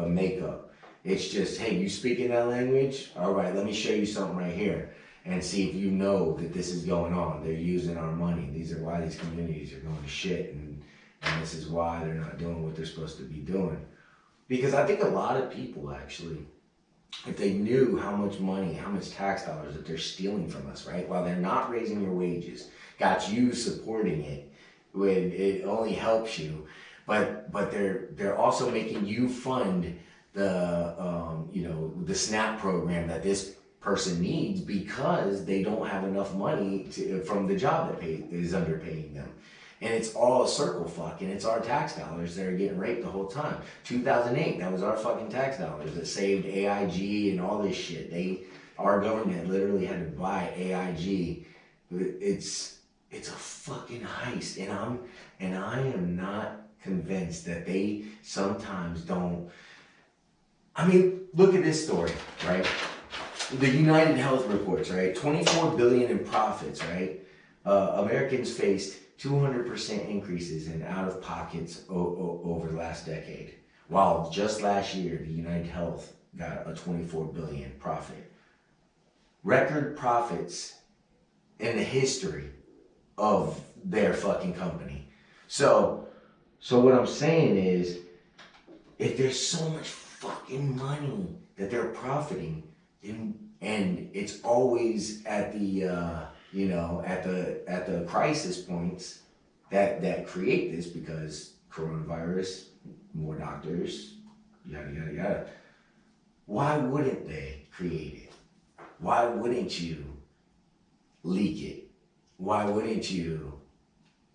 makeup. It's just, hey, you speaking that language? All right, let me show you something right here and see if you know that this is going on. They're using our money. These are why these communities are going to shit, and this is why they're not doing what they're supposed to be doing. Because I think a lot of people actually, if they knew how much money, how much tax dollars that they're stealing from us, right? While they're not raising your wages, got you supporting it, when it only helps you, but they're also making you fund the the SNAP program that this person needs because they don't have enough money from the job that is underpaying them. And it's all a circle fuck, and it's our tax dollars that are getting raped the whole time. 2008, that was our fucking tax dollars that saved AIG and all this shit. Our government literally had to buy AIG. It's a fucking heist, and I am not convinced that they sometimes don't. I mean, look at this story, right? The United Health reports, right? 24 billion in profits, right? Americans faced 200% increases in out-of-pockets over the last decade, while just last year, the United Health got a 24 billion profit. Record profits in the history of their fucking company. So what I'm saying is, if there's so much fucking money that they're profiting, and it's always at the at the crisis points that create this, because coronavirus, more doctors, yada yada yada. Why wouldn't they create it? Why wouldn't you leak it? Why wouldn't you?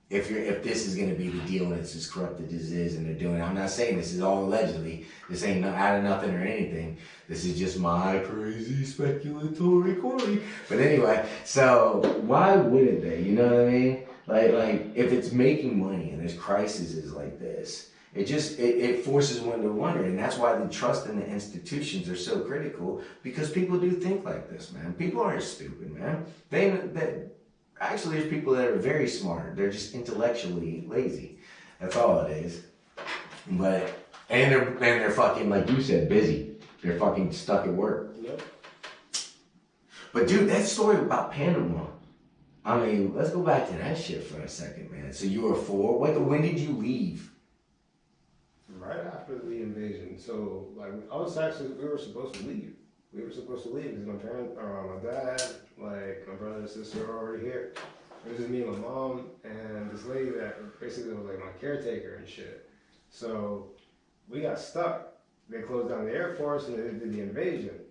If this is gonna be the deal and it's as corrupted as it is and they're doing it, I'm not saying this is all allegedly. This ain't out of nothing or anything. This is just my crazy speculatory quarry. But anyway, so why wouldn't they? You know what I mean? Like if it's making money and there's crises like this, it forces one to wonder, and that's why the trust in the institutions are so critical, because people do think like this, man. People aren't stupid, man. Actually, there's people that are very smart. They're just intellectually lazy. That's all it is. But they're fucking, like you said, busy. They're fucking stuck at work. Yep. But dude, that story about Panama. I mean, let's go back to that shit for a second, man. So you were 4. When did you leave? Right after the invasion. So like we were supposed to leave. We were supposed to leave because my dad, like my brother and sister are already here. It was just me and my mom and this lady that basically was like my caretaker and shit. So we got stuck. They closed down the airports and they did the invasion.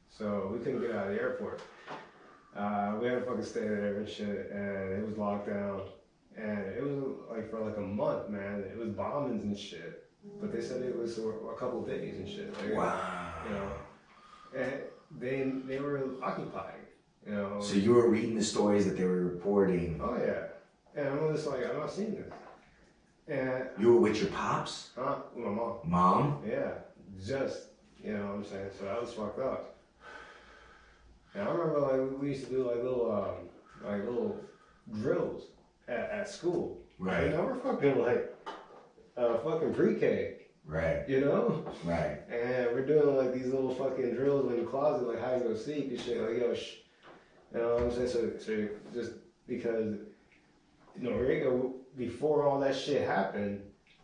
So we couldn't get out of the airport. We had to fucking stay there and shit, and it was locked down. And it was like for like a month, man. It was bombings and shit. But they said it was a couple of days and shit. Like, Wow. You know. And they were occupying, you know. So you were reading the stories that they were reporting. Oh yeah. And I'm just like, I'm not seeing this. And you were with your pops? With my mom. Mom? Yeah. Just, you know what I'm saying? So that was fucked up. And I remember like we used to do like little drills at school. Right. And we're fucking like fucking pre-K. Right. You know? Right. And we're doing like these little fucking drills in the closet, like hide and go seek and shit. Like, yo, you know what I'm saying? So just because Noriega, before all that shit happened,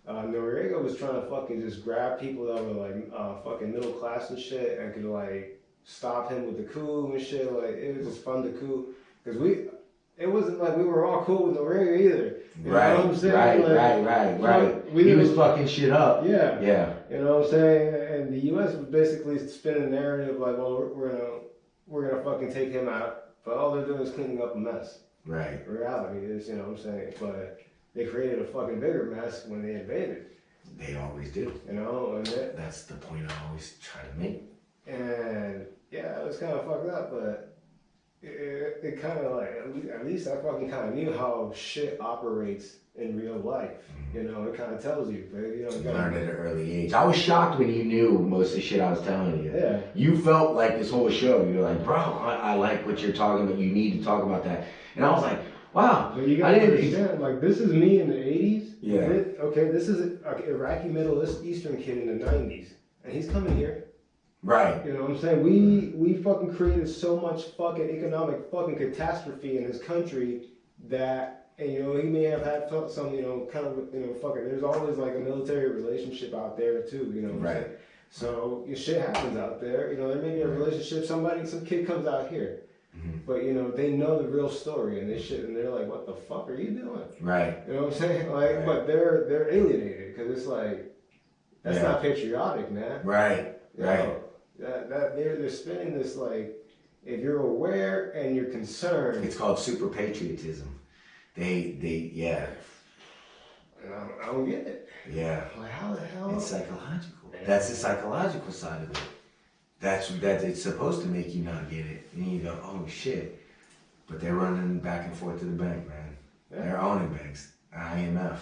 Noriega was trying to fucking just grab people that were like fucking middle class and shit and could like stop him with the coup and shit. Like it was just fun to coup because it wasn't like we were all cool with Noriega either. You know what I'm saying? Right. He was fucking shit up. Yeah. Yeah. You know what I'm saying? And the U.S. was basically spinning a narrative like, well, we're gonna fucking take him out, but all they're doing is cleaning up a mess. Right. The reality is, you know what I'm saying? But they created a fucking bigger mess when they invaded. They always do. You know, and that's the point I always try to make. And yeah, it was kind of fucked up, but it kind of like at least I fucking kind of knew how shit operates in real life. You know, it kind of tells you, but you know, learned at an early age. I was shocked when you knew most of the shit I was telling you. Yeah. You felt like this whole show. You're like, bro, I like what you're talking about. You need to talk about that. And I was like, wow. But you gotta understand, like this is me in the '80s. Yeah. This is an Iraqi Middle Eastern kid in the '90s, and he's coming here. Right. You know what I'm saying? We fucking created so much fucking economic fucking catastrophe in this country that, and you know, he may have had some, you know, kind of, you know, fucking, there's always like a military relationship out there too, you know what I'm saying? So shit happens out there. You know, there may be a relationship, some kid comes out here. But you know, they know the real story and they're like, what the fuck are you doing? Right. You know what I'm saying? Like, but they're alienated because it's like, that's not patriotic, man. Right. You know, that they're spinning this like, if you're aware and you're concerned. It's called super patriotism. Yeah. And I don't get it. Yeah. Like, how the hell? It's psychological. That's the psychological side of it. That's it's supposed to make you not get it. And you go, oh shit. But they're running back and forth to the bank, man. Yeah. They're owning banks. IMF.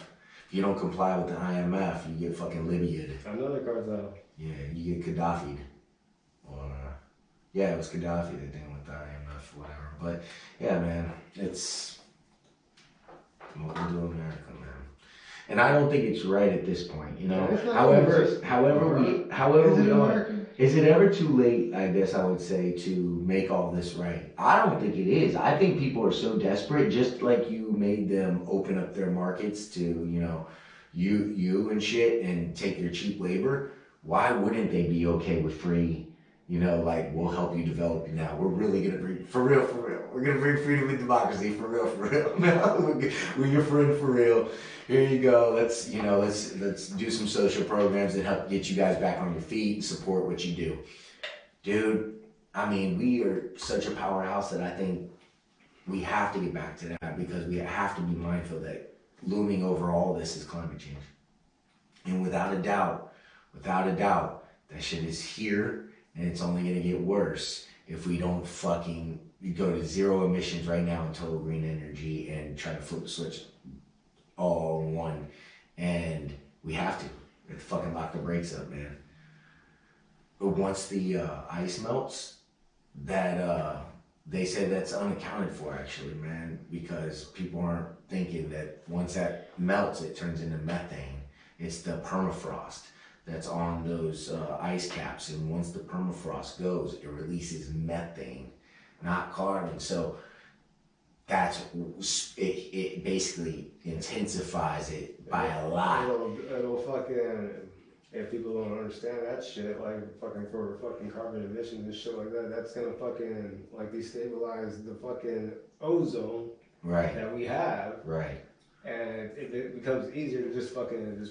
If you don't comply with the IMF, you get fucking Libya'd. Another cartel. Yeah, you get Gaddafi'd. Or, yeah, it was Gaddafi that did with the IMF or whatever. But, yeah, man, it's what we'll do in America, man. And I don't think it's right at this point, you know. Is it ever too late, I guess I would say, to make all this right? I don't think it is. I think people are so desperate, just like you made them open up their markets to, you know, you and shit and take their cheap labor. Why wouldn't they be okay with free, you know, like, we'll help you develop now. We're really going to bring, for real. We're going to bring freedom and democracy, for real. No, we're your friend for real. Here you go. Let's do some social programs that help get you guys back on your feet and support what you do. Dude, I mean, we are such a powerhouse that I think we have to get back to that because we have to be mindful that looming over all this is climate change. And without a doubt, that shit is here and it's only going to get worse if we don't fucking go to zero emissions right now and total green energy and try to flip the switch all in one. And we have to. We have to fucking lock the brakes up, man. But once the ice melts, that they say that's unaccounted for actually, man, because people aren't thinking that once that melts, it turns into methane. It's the permafrost that's on those ice caps, and once the permafrost goes, it releases methane, not carbon. So that's it basically intensifies it by a lot. It'll fucking, if people don't understand that shit, like fucking for fucking carbon emissions and shit like that, that's gonna fucking like destabilize the fucking ozone that we have. Right. And it becomes easier to just fucking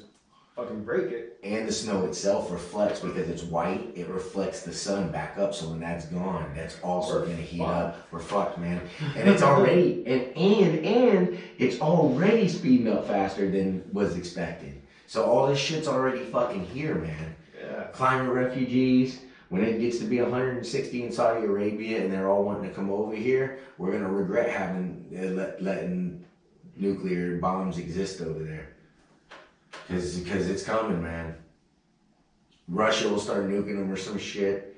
break it. And the snow itself reflects because it's white. It reflects the sun back up. So when that's gone, that's also going to heat up. We're fucked, man. And it's already and it's already speeding up faster than was expected. So all this shit's already fucking here, man. Yeah. Climate refugees. When it gets to be 160 in Saudi Arabia and they're all wanting to come over here, we're gonna regret having letting nuclear bombs exist over there. Because it's coming, man. Russia will start nuking them or some shit.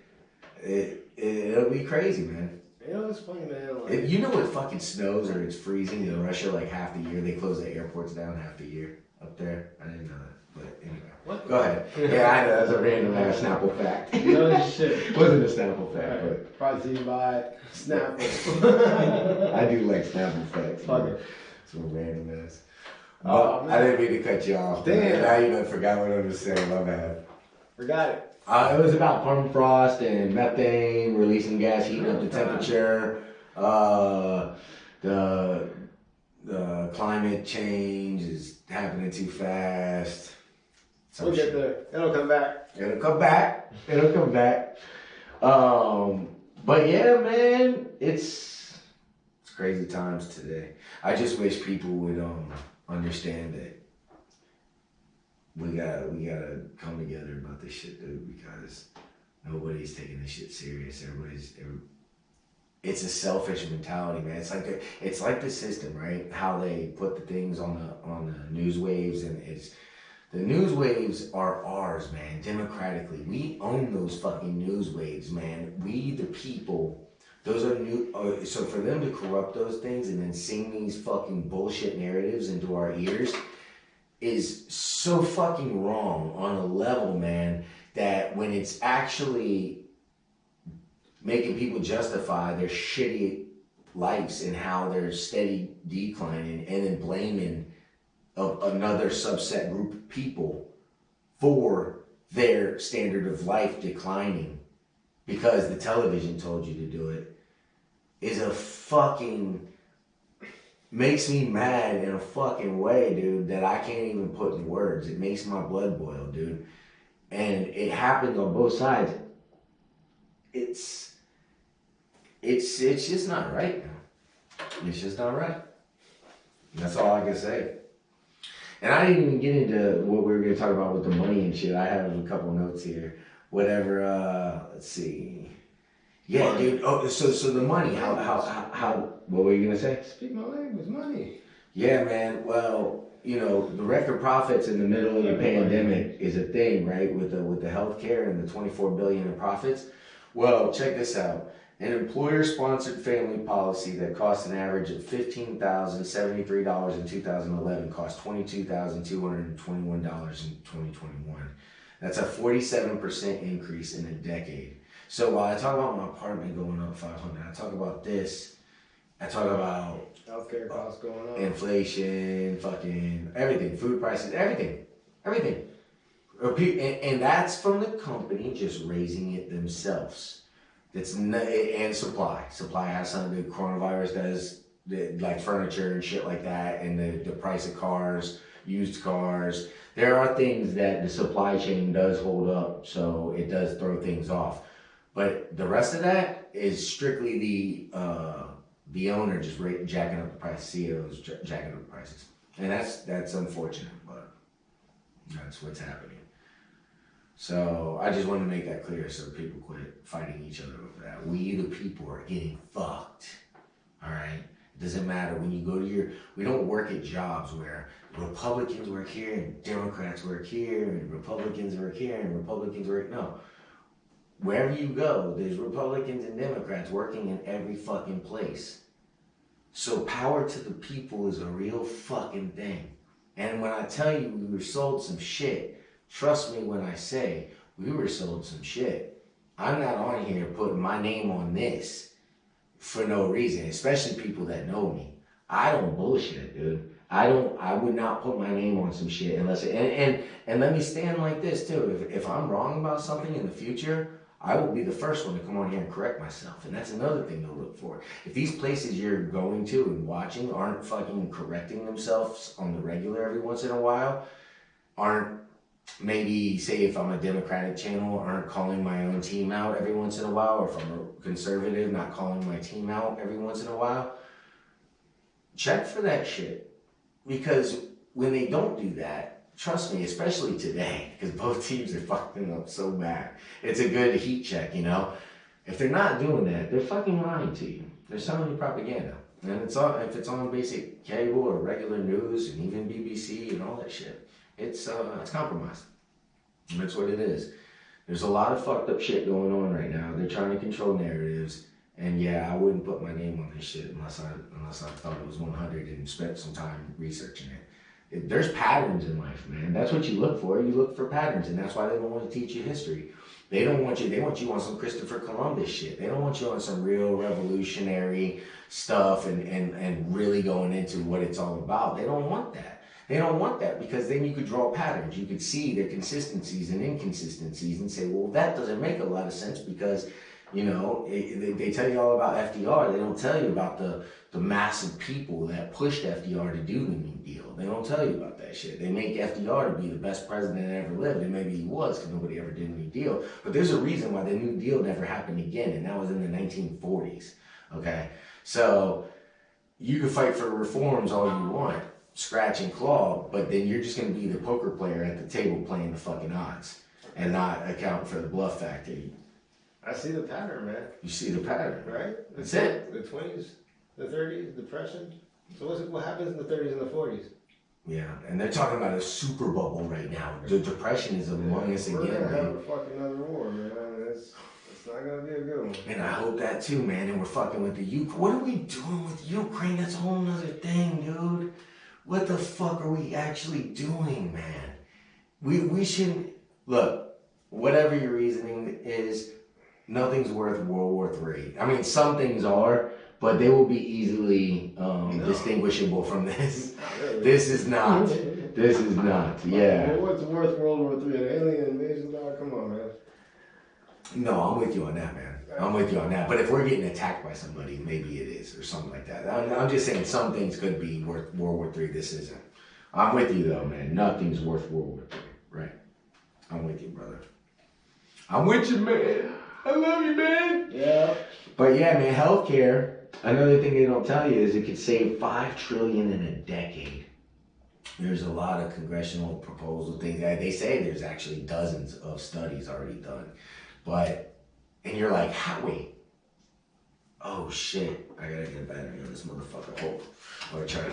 It'll be crazy, man. You know, it's funny, man. Like, you know what fucking snows or it's freezing in Russia like half the year? They close the airports down half the year up there. I didn't know that. But anyway. What? Go ahead. Yeah, I know. That's a random ass Snapple fact. No shit. Wasn't a Snapple fact, but. Brought to you by Snapple. I do like Snapple facts. Fuck it. So random ass. Oh, But man. I didn't mean to cut you off. Damn. Now you done forgot what I was saying. My bad. Forgot it. It was about permafrost and methane releasing gas, heating up the temperature. The climate change is happening too fast. We'll get there. It'll come back. It'll come back. It'll come back. But yeah, man, it's crazy times today. I just wish people would understand that we gotta come together about this shit, dude, because nobody's taking this shit serious. It's a selfish mentality, man. It's like the system, right? How they put the things on the news waves, and the news waves are ours, man, democratically. We own those fucking news waves, man. We, the people, those are new. So for them to corrupt those things and then sing these fucking bullshit narratives into our ears is so fucking wrong on a level, man, that when it's actually making people justify their shitty lives and how they're steady declining and then blaming another subset group of people for their standard of life declining because the television told you to do it is a fucking, makes me mad in a fucking way, dude, that I can't even put in words. It makes my blood boil, dude. And it happens on both sides. It's just not right now. It's just not right. That's all I can say. And I didn't even get into what we were going to talk about with the money and shit. I have a couple notes here. Whatever, let's see. Yeah, dude. Oh, so the money, how, what were you going to say? Speak my language, money. Yeah, man. Well, you know, the record profits in the middle of the pandemic is a thing, right? With the healthcare and the $24 billion in profits. Well, check this out. An employer-sponsored family policy that cost an average of $15,073 in 2011 cost $22,221 in 2021. That's a 47% increase in a decade. So while I talk about my apartment going up 500, I talk about this. I talk about healthcare costs going up, inflation, fucking everything, food prices, everything. And that's from the company just raising it themselves. And supply. Supply has something the coronavirus does, like furniture and shit like that, and the price of cars, used cars. There are things that the supply chain does hold up, so it does throw things off. But the rest of that is strictly the owner just jacking up the price, CEOs jacking up the prices. And that's unfortunate, but that's what's happening. So I just want to make that clear so people quit fighting each other over that. We, the people, are getting fucked. All right? It doesn't matter when you go to we don't work at jobs where Republicans work here and Democrats work here and Republicans work here and Republicans work, no. Wherever you go, there's Republicans and Democrats working in every fucking place. So power to the people is a real fucking thing. And when I tell you we were sold some shit, trust me when I say we were sold some shit. I'm not on here putting my name on this for no reason, especially people that know me. I don't bullshit, dude. I would not put my name on some shit unless and let me stand like this too. If I'm wrong about something in the future, I will be the first one to come on here and correct myself. And that's another thing to look for. If these places you're going to and watching aren't fucking correcting themselves on the regular every once in a while, aren't maybe, say if I'm a Democratic channel, aren't calling my own team out every once in a while, or if I'm a conservative, not calling my team out every once in a while, check for that shit. Because when they don't do that, trust me, especially today, because both teams are fucking up so bad, it's a good heat check, you know? If they're not doing that, they're fucking lying to you. They're selling you propaganda. And if it's on basic cable or regular news and even BBC and all that shit, it's compromised. And that's what it is. There's a lot of fucked up shit going on right now. They're trying to control narratives. And yeah, I wouldn't put my name on this shit unless I thought it was 100 and spent some time researching it. There's patterns in life, man. That's what you look for. You look for patterns, and that's why they don't want to teach you history. They don't want you. They want you on some Christopher Columbus shit. They don't want you on some real revolutionary stuff and really going into what it's all about. They don't want that. They don't want that because then you could draw patterns. You could see their consistencies and inconsistencies and say, well, that doesn't make a lot of sense because, you know, they tell you all about FDR. They don't tell you about the massive people that pushed FDR to do the New Deal. They don't tell you about that shit. They make FDR to be the best president that ever lived, and maybe he was because nobody ever did a New Deal. But there's a reason why the New Deal never happened again, and that was in the 1940s. Okay? So you can fight for reforms all you want, scratch and claw, but then you're just going to be the poker player at the table playing the fucking odds and not account for the bluff factor. I see the pattern, man. You see the pattern. Right? That's it. The 20s, the 30s, depression. So what happens in the 30s and the 40s? Yeah, and they're talking about a super bubble right now. The depression is among us again. We're gonna have man. a fucking another war, man. It's not gonna be a good one. And I hope that too, man. And we're fucking with the Ukraine. What are we doing with Ukraine? That's a whole nother thing, dude. What the fuck are we actually doing, man? We shouldn't look. Whatever your reasoning is, nothing's worth World War III. I mean, some things are, but they will be easily distinguishable from this. Really. This is not. This is not. Yeah. Well, what's worth World War III? An alien invasion? Dog? Come on, man. No, I'm with you on that, man. I'm with you on that. But if we're getting attacked by somebody, maybe it is, or something like that. I'm just saying some things could be worth World War III. This isn't. I'm with you, though, man. Nothing's worth World War III. Right. I'm with you, brother. I'm with you, man. I love you, man. Yeah. But yeah, man, healthcare. Another thing they don't tell you is it could save $5 trillion in a decade. There's a lot of congressional proposal things. They say there's actually dozens of studies already done. But, and you're like, wait. Oh shit, I gotta get a battery on this motherfucker. Hold on, I'll charge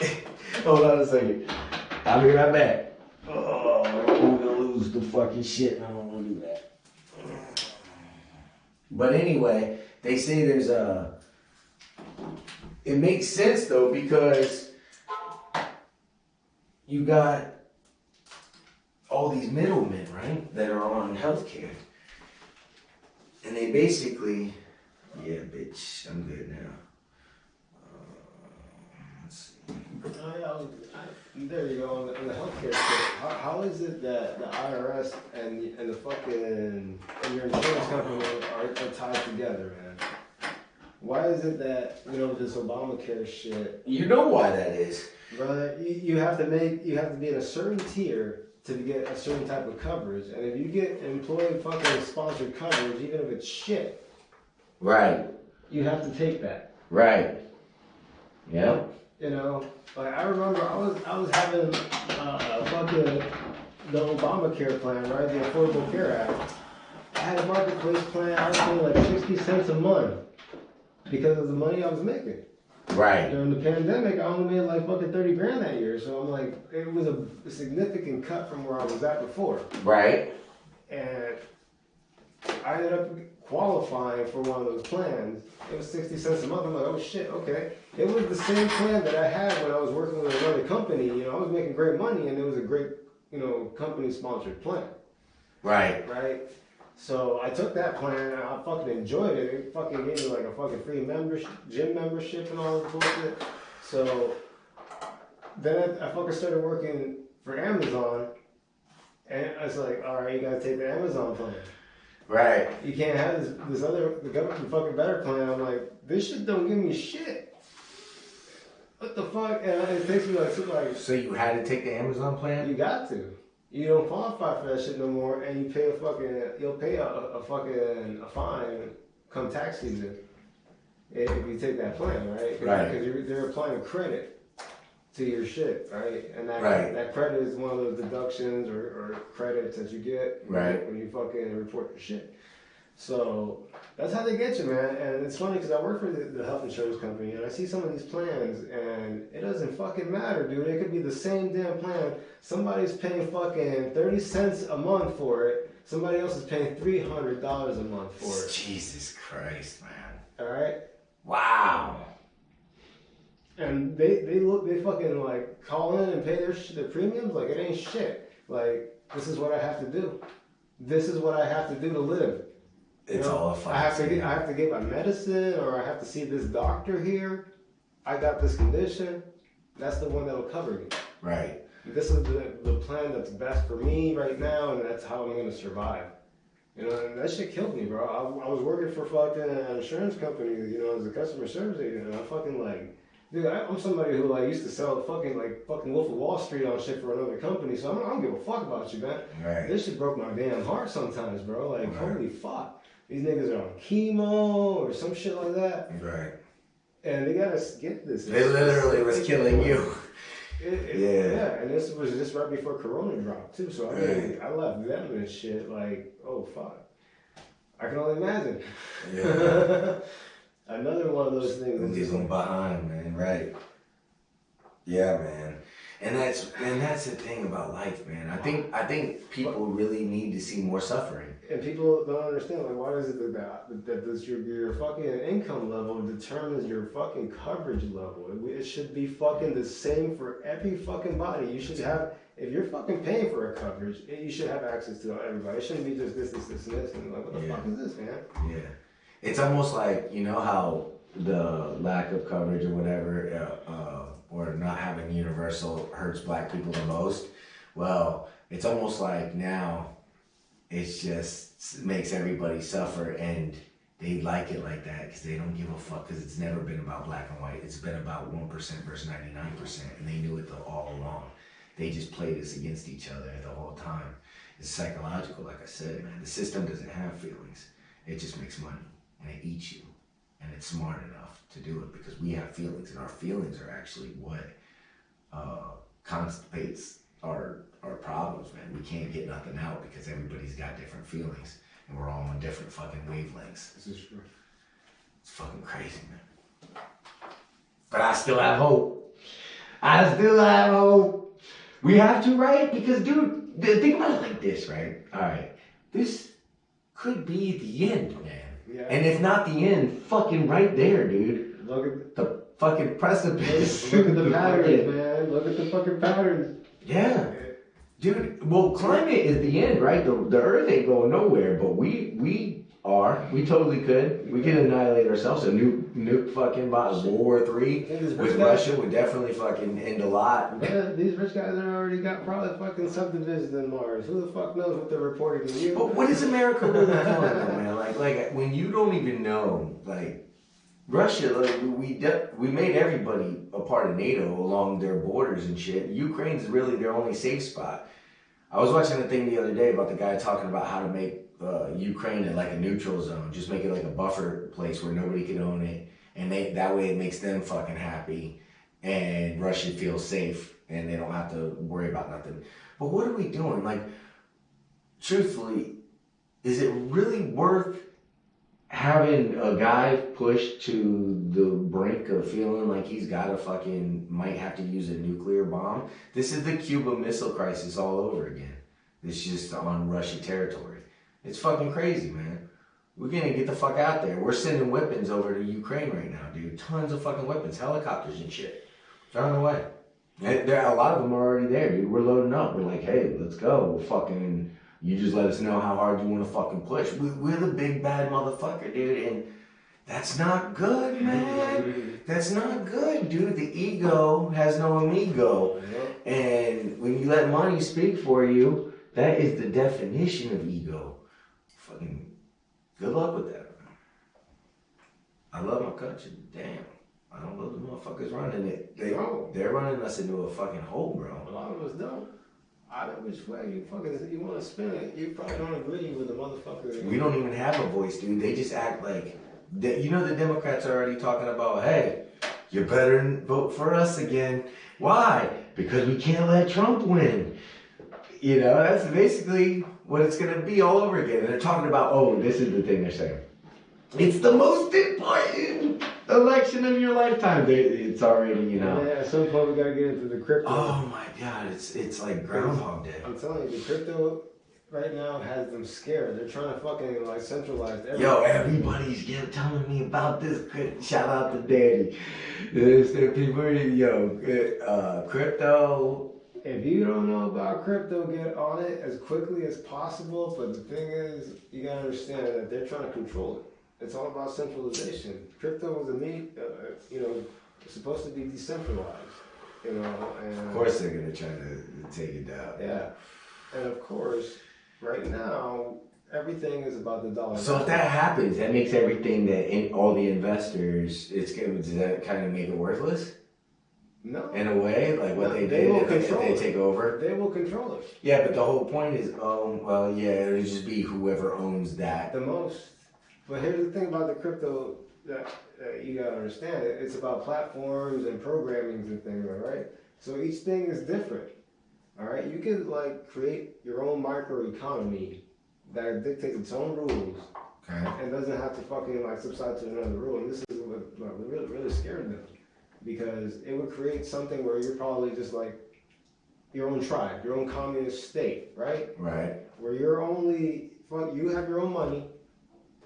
it. Hold on a second. I'll be right back. Oh, we're gonna lose the fucking shit. I don't wanna do that. But anyway, they say there's it makes sense though because you got all these middlemen, right, that are on healthcare. And they basically, yeah, bitch, I'm good now. Let's see. Oh, yeah, there you go. On the healthcare shit, how is it that the IRS and the fucking and your insurance company are tied together, man? Why is it that this Obamacare shit? You know why that is. Brother, you have to be in a certain tier to get a certain type of coverage, and if you get employee fucking sponsored coverage, even if it's shit, right, you have to take that. Right. Yeah. Like I remember I was having fucking the Obamacare plan, right? The Affordable Care Act. I had a marketplace plan. I was paying like 60 cents a month because of the money I was making. Right. During the pandemic, I only made like fucking 30 grand that year. So I'm like, it was a significant cut from where I was at before. Right. And I ended up qualifying for one of those plans. It was 60 cents a month. I'm like, oh shit, okay. It was the same plan that I had when I was working with another company. I was making great money and it was a great, company sponsored plan. Right. Right? So I took that plan and I fucking enjoyed it. It fucking gave me like a fucking free gym membership and all this bullshit. So then I fucking started working for Amazon and I was like, all right, you gotta take the Amazon plan. Right. You can't have the government fucking better plan. I'm like, this shit don't give me shit. What the fuck? And it takes me like. So you had to take the Amazon plan? You got to. You don't qualify for that shit no more, and you pay you'll pay a fine come tax season if you take that plan, right? Right. Because they're applying credit to your shit, right? And that credit is one of those deductions or credits that you get when you fucking report your shit. So that's how they get you, man. And it's funny because I work for the health insurance company and I see some of these plans and it doesn't fucking matter, dude. It could be the same damn plan. Somebody's paying fucking 30 cents a month for it. Somebody else is paying $300 a month for it. Jesus Christ, man. All right? Wow. And they fucking like call in and pay their premiums like it ain't shit. Like, this is what I have to do. this is what I have to do to live. It's all a fucking I have to get my medicine, or I have to see this doctor here. I got this condition. That's the one that'll cover me. Right. This is the plan that's best for me right now, and that's how I'm gonna survive. You know, and that shit killed me, bro. I was working for fucking an insurance company, you know, as a customer service agent, and I fucking like, dude, I'm somebody who like used to sell fucking Wolf of Wall Street on shit for another company, so I don't give a fuck about you, man. Right. This shit broke my damn heart sometimes, bro. Like, Right. holy fuck. These niggas are on chemo or some shit like that. Right. And they gotta get this. It literally was killing you. Yeah, and this was just right before Corona dropped too. So I mean, I left them and shit like, oh fuck. I can only imagine. Yeah. Another one of those things. Leave them behind, man. Right. Yeah, man. And that's the thing about life, man. I think people really need to see more suffering. And people don't understand, like, why is it that your fucking income level determines your fucking coverage level? It should be fucking the same for every fucking body. You should have, if you're fucking paying for a coverage, you should have access to everybody. It shouldn't be just this, and like, what the fuck is this, man? Yeah. It's almost like, you know how the lack of coverage or whatever, or not having universal hurts black people the most? Well, it's almost like now it just makes everybody suffer, and they like it like that because they don't give a fuck, because it's never been about black and white. It's been about 1% versus 99%, and they knew it all along. They just played us against each other the whole time. It's psychological, like I said, man. The system doesn't have feelings. It just makes money, and it eats you, and it's smart enough to do it because we have feelings, and our feelings are actually what constipates our problems, man. We can't get nothing out because everybody's got different feelings, and we're all on different fucking wavelengths. This is true. It's fucking crazy, man. But I still have hope. I still have hope. We have to, right? Because, dude, think about it like this, right? All right. This could be the end, man. Yeah. And if not the end, fucking right there, dude. Look at the fucking precipice. Look at the patterns, man. Look at the fucking patterns. Yeah. Dude, well, climate is the end, right? The earth ain't going nowhere, but we totally could. We could annihilate ourselves. A nuke fucking by World War III with Russia would definitely fucking end a lot. Man, these rich guys are already got probably fucking subdivisions in Mars. Who the fuck knows what they're reporting to you? But what is America really doing, though, man? Like when you don't even know, like Russia, like we made everybody a part of NATO along their borders and shit. Ukraine's really their only safe spot. I was watching a thing the other day about the guy talking about how to make Ukraine like a neutral zone, just make it like a buffer place where nobody can own it, and that way it makes them fucking happy, and Russia feels safe, and they don't have to worry about nothing. But what are we doing? Like, truthfully, is it really worth having a guy pushed to the brink of feeling like he's might have to use a nuclear bomb? This is the Cuba Missile Crisis all over again. It's just on Russian territory. It's fucking crazy, man. We're gonna get the fuck out there. We're sending weapons over to Ukraine right now, dude. Tons of fucking weapons, helicopters and shit. They're on the way. A lot of them are already there, dude. We're loading up. We're like, hey, let's go. We'll fucking... You just let us know how hard you want to fucking push. We're the big bad motherfucker, dude, and that's not good, man. That's not good, dude. The ego has no amigo. And when you let money speak for you, that is the definition of ego. Fucking good luck with that, man. I love my country, damn. I don't love the motherfuckers running it. They're running us into a fucking hole, bro. A lot of us don't. Either which way you want to spin it, you probably don't agree with the motherfucker. We don't even have a voice, dude. They just act like, the Democrats are already talking about, hey, you better vote for us again. Why? Because we can't let Trump win. That's basically what it's going to be all over again. And they're talking about, oh, this is the thing they're saying. It's the most important election of your lifetime. It's already, Yeah, at some point we gotta get into the crypto. Oh my God, it's like Groundhog Day. I'm telling you, the crypto right now has them scared. They're trying to fucking like centralize everything. Yo, everybody's telling me about this. Shout out to Daddy. There's people, crypto. If you don't know about about crypto get on it as quickly as possible, but the thing is, you gotta understand that they're trying to control it. It's all about centralization. Crypto is it's supposed to be decentralized, and Of course they're gonna try to take it down. yeah, and of course, right now everything is about the dollar. So if that happens, that makes everything all the investors, does that kind of make it worthless? No. In a way, like what they They did will if control they it. take over? They will control it. Yeah, but the whole point is, it'll just be whoever owns that. The most. But here's the thing about the crypto that you gotta understand. It's about platforms and programmings and things, right? So each thing is different. All right, you can like create your own microeconomy that dictates its own rules. Okay. And doesn't have to fucking like subside to another rule. And this is what really scared them. Because it would create something where you're probably just like your own tribe, your own communist state, right? Right. Where you have your own money,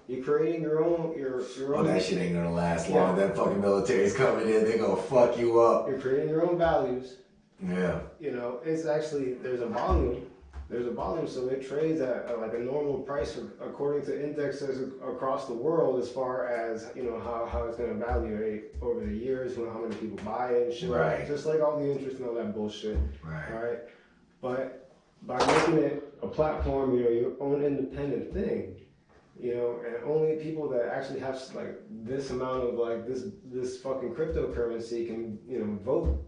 you're creating your own. Oh, that shit ain't gonna last long. That fucking military's coming in, they gonna fuck you up. You're creating your own values. Yeah. It's actually, there's a volume, so it trades at like a normal price according to indexes across the world as far as, how it's going to evaluate over the years, how many people buy it and shit. Right. Just like all the interest and all that bullshit. Right. All right. But by making it a platform, your own independent thing, and only people that actually have like this amount of like this fucking cryptocurrency can, vote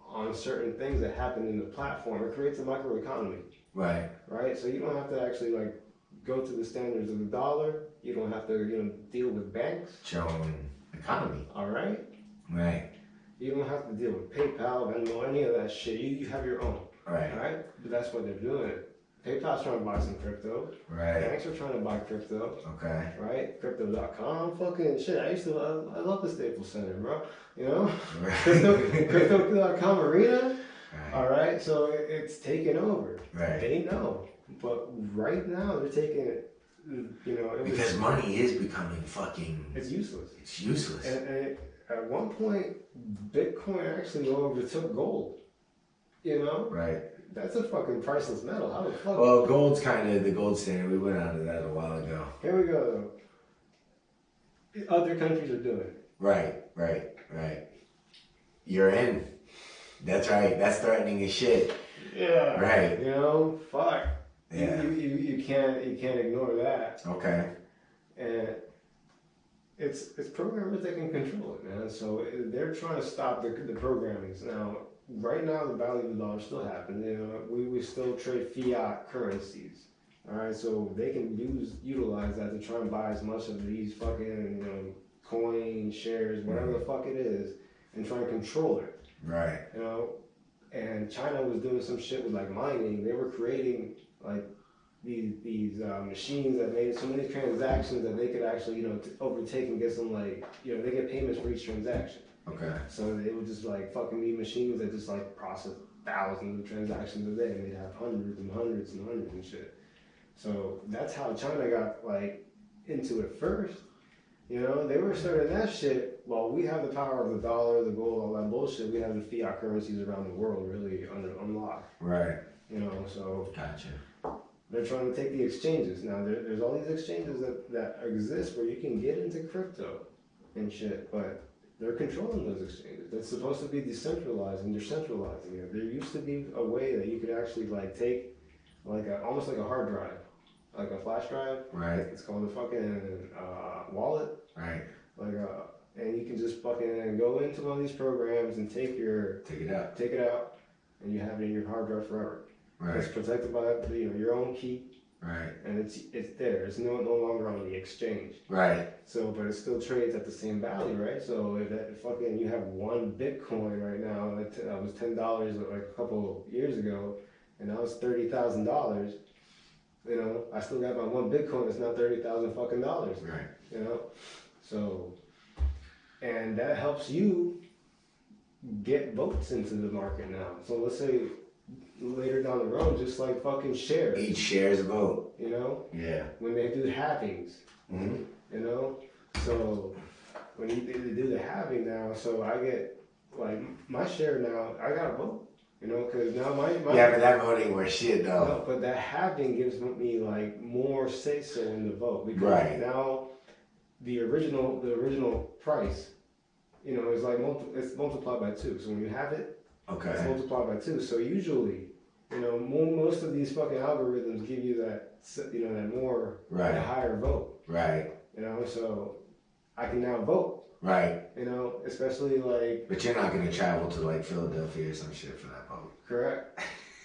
on certain things that happen in the platform. It creates a microeconomy. Right. Right? So you don't have to actually like go to the standards of the dollar. You don't have to, deal with banks. It's your own economy. All right? Right. You don't have to deal with PayPal, Venmo, any of that shit. You have your own. Right. All right? But that's what they're doing. PayPal's trying to buy some crypto. Right. Banks are trying to buy crypto. Okay. Right? Crypto.com. Fucking shit. I love the Staples Center, bro. Right. Crypto.com arena. Right. All right, so it's taken over. Right. They know, but right now they're taking it. Because money is becoming it's useless. It's useless. And at one point, Bitcoin actually overtook gold. Right. That's a fucking priceless metal. How the fuck? Well, gold's kind of the gold standard. We went out of that a while ago. Here we go. Though. Other countries are doing it. Right. You're in. That's right. That's threatening as shit. Yeah. Right. Fuck. Yeah. You can't ignore that. Okay. And it's programmers that can control it, man. So they're trying to stop the programmings. Now, right now, the value of the dollar still happens. We still trade fiat currencies. All right, so they can utilize that to try and buy as much of these fucking coins, shares, whatever the fuck it is, and try and control it. Right. And China was doing some shit with like mining. They were creating like these machines that made so many transactions that they could actually overtake and get some like they get payments for each transaction. Okay. So they would just like fucking be machines that just like process thousands of transactions a day, and they'd have hundreds and hundreds and hundreds and shit. So that's how China got like into it first. They were starting that shit while we have the power of the dollar, the gold, all that bullshit. We have the fiat currencies around the world really unlocked. Right. So Gotcha. they're trying to take the exchanges. Now there's all these exchanges that exist where you can get into crypto and shit, but they're controlling those exchanges. That's supposed to be decentralized, and they're centralizing it. There used to be a way that you could actually like take like almost like a hard drive. Like a flash drive. Right. It's called a fucking wallet. Right. And you can just fucking go into one of these programs and take it out, and you have it in your hard drive forever. Right. It's protected by your own key. Right. And it's there. It's no longer on the exchange. Right. So, but it still trades at the same value, right? So if you have one Bitcoin right now, that was $10 like a couple years ago, and now it's $30,000. I still got my one Bitcoin. It's not $30,000 fucking dollars. Right. So, and that helps you get votes into the market now. So let's say later down the road, just like fucking shares. Each share's a vote. Yeah. When they do halvings. Mm-hmm. So when they do the halving now, so I get like my share now. I got a vote. You know, because now my Yeah, but that vote ain't worth shit though. no, but that halving gives me like more say so in the vote because Right. now the original price, you know, is like it's multiplied by 2. So when you have it, Okay. it's multiplied by 2. So usually, you know, most of these fucking algorithms give you that, you know, that more, Right. that higher vote. Right. You know, so I can now vote. Right. You know, especially like. But you're not gonna travel to like Philadelphia or some shit for that vote. Correct.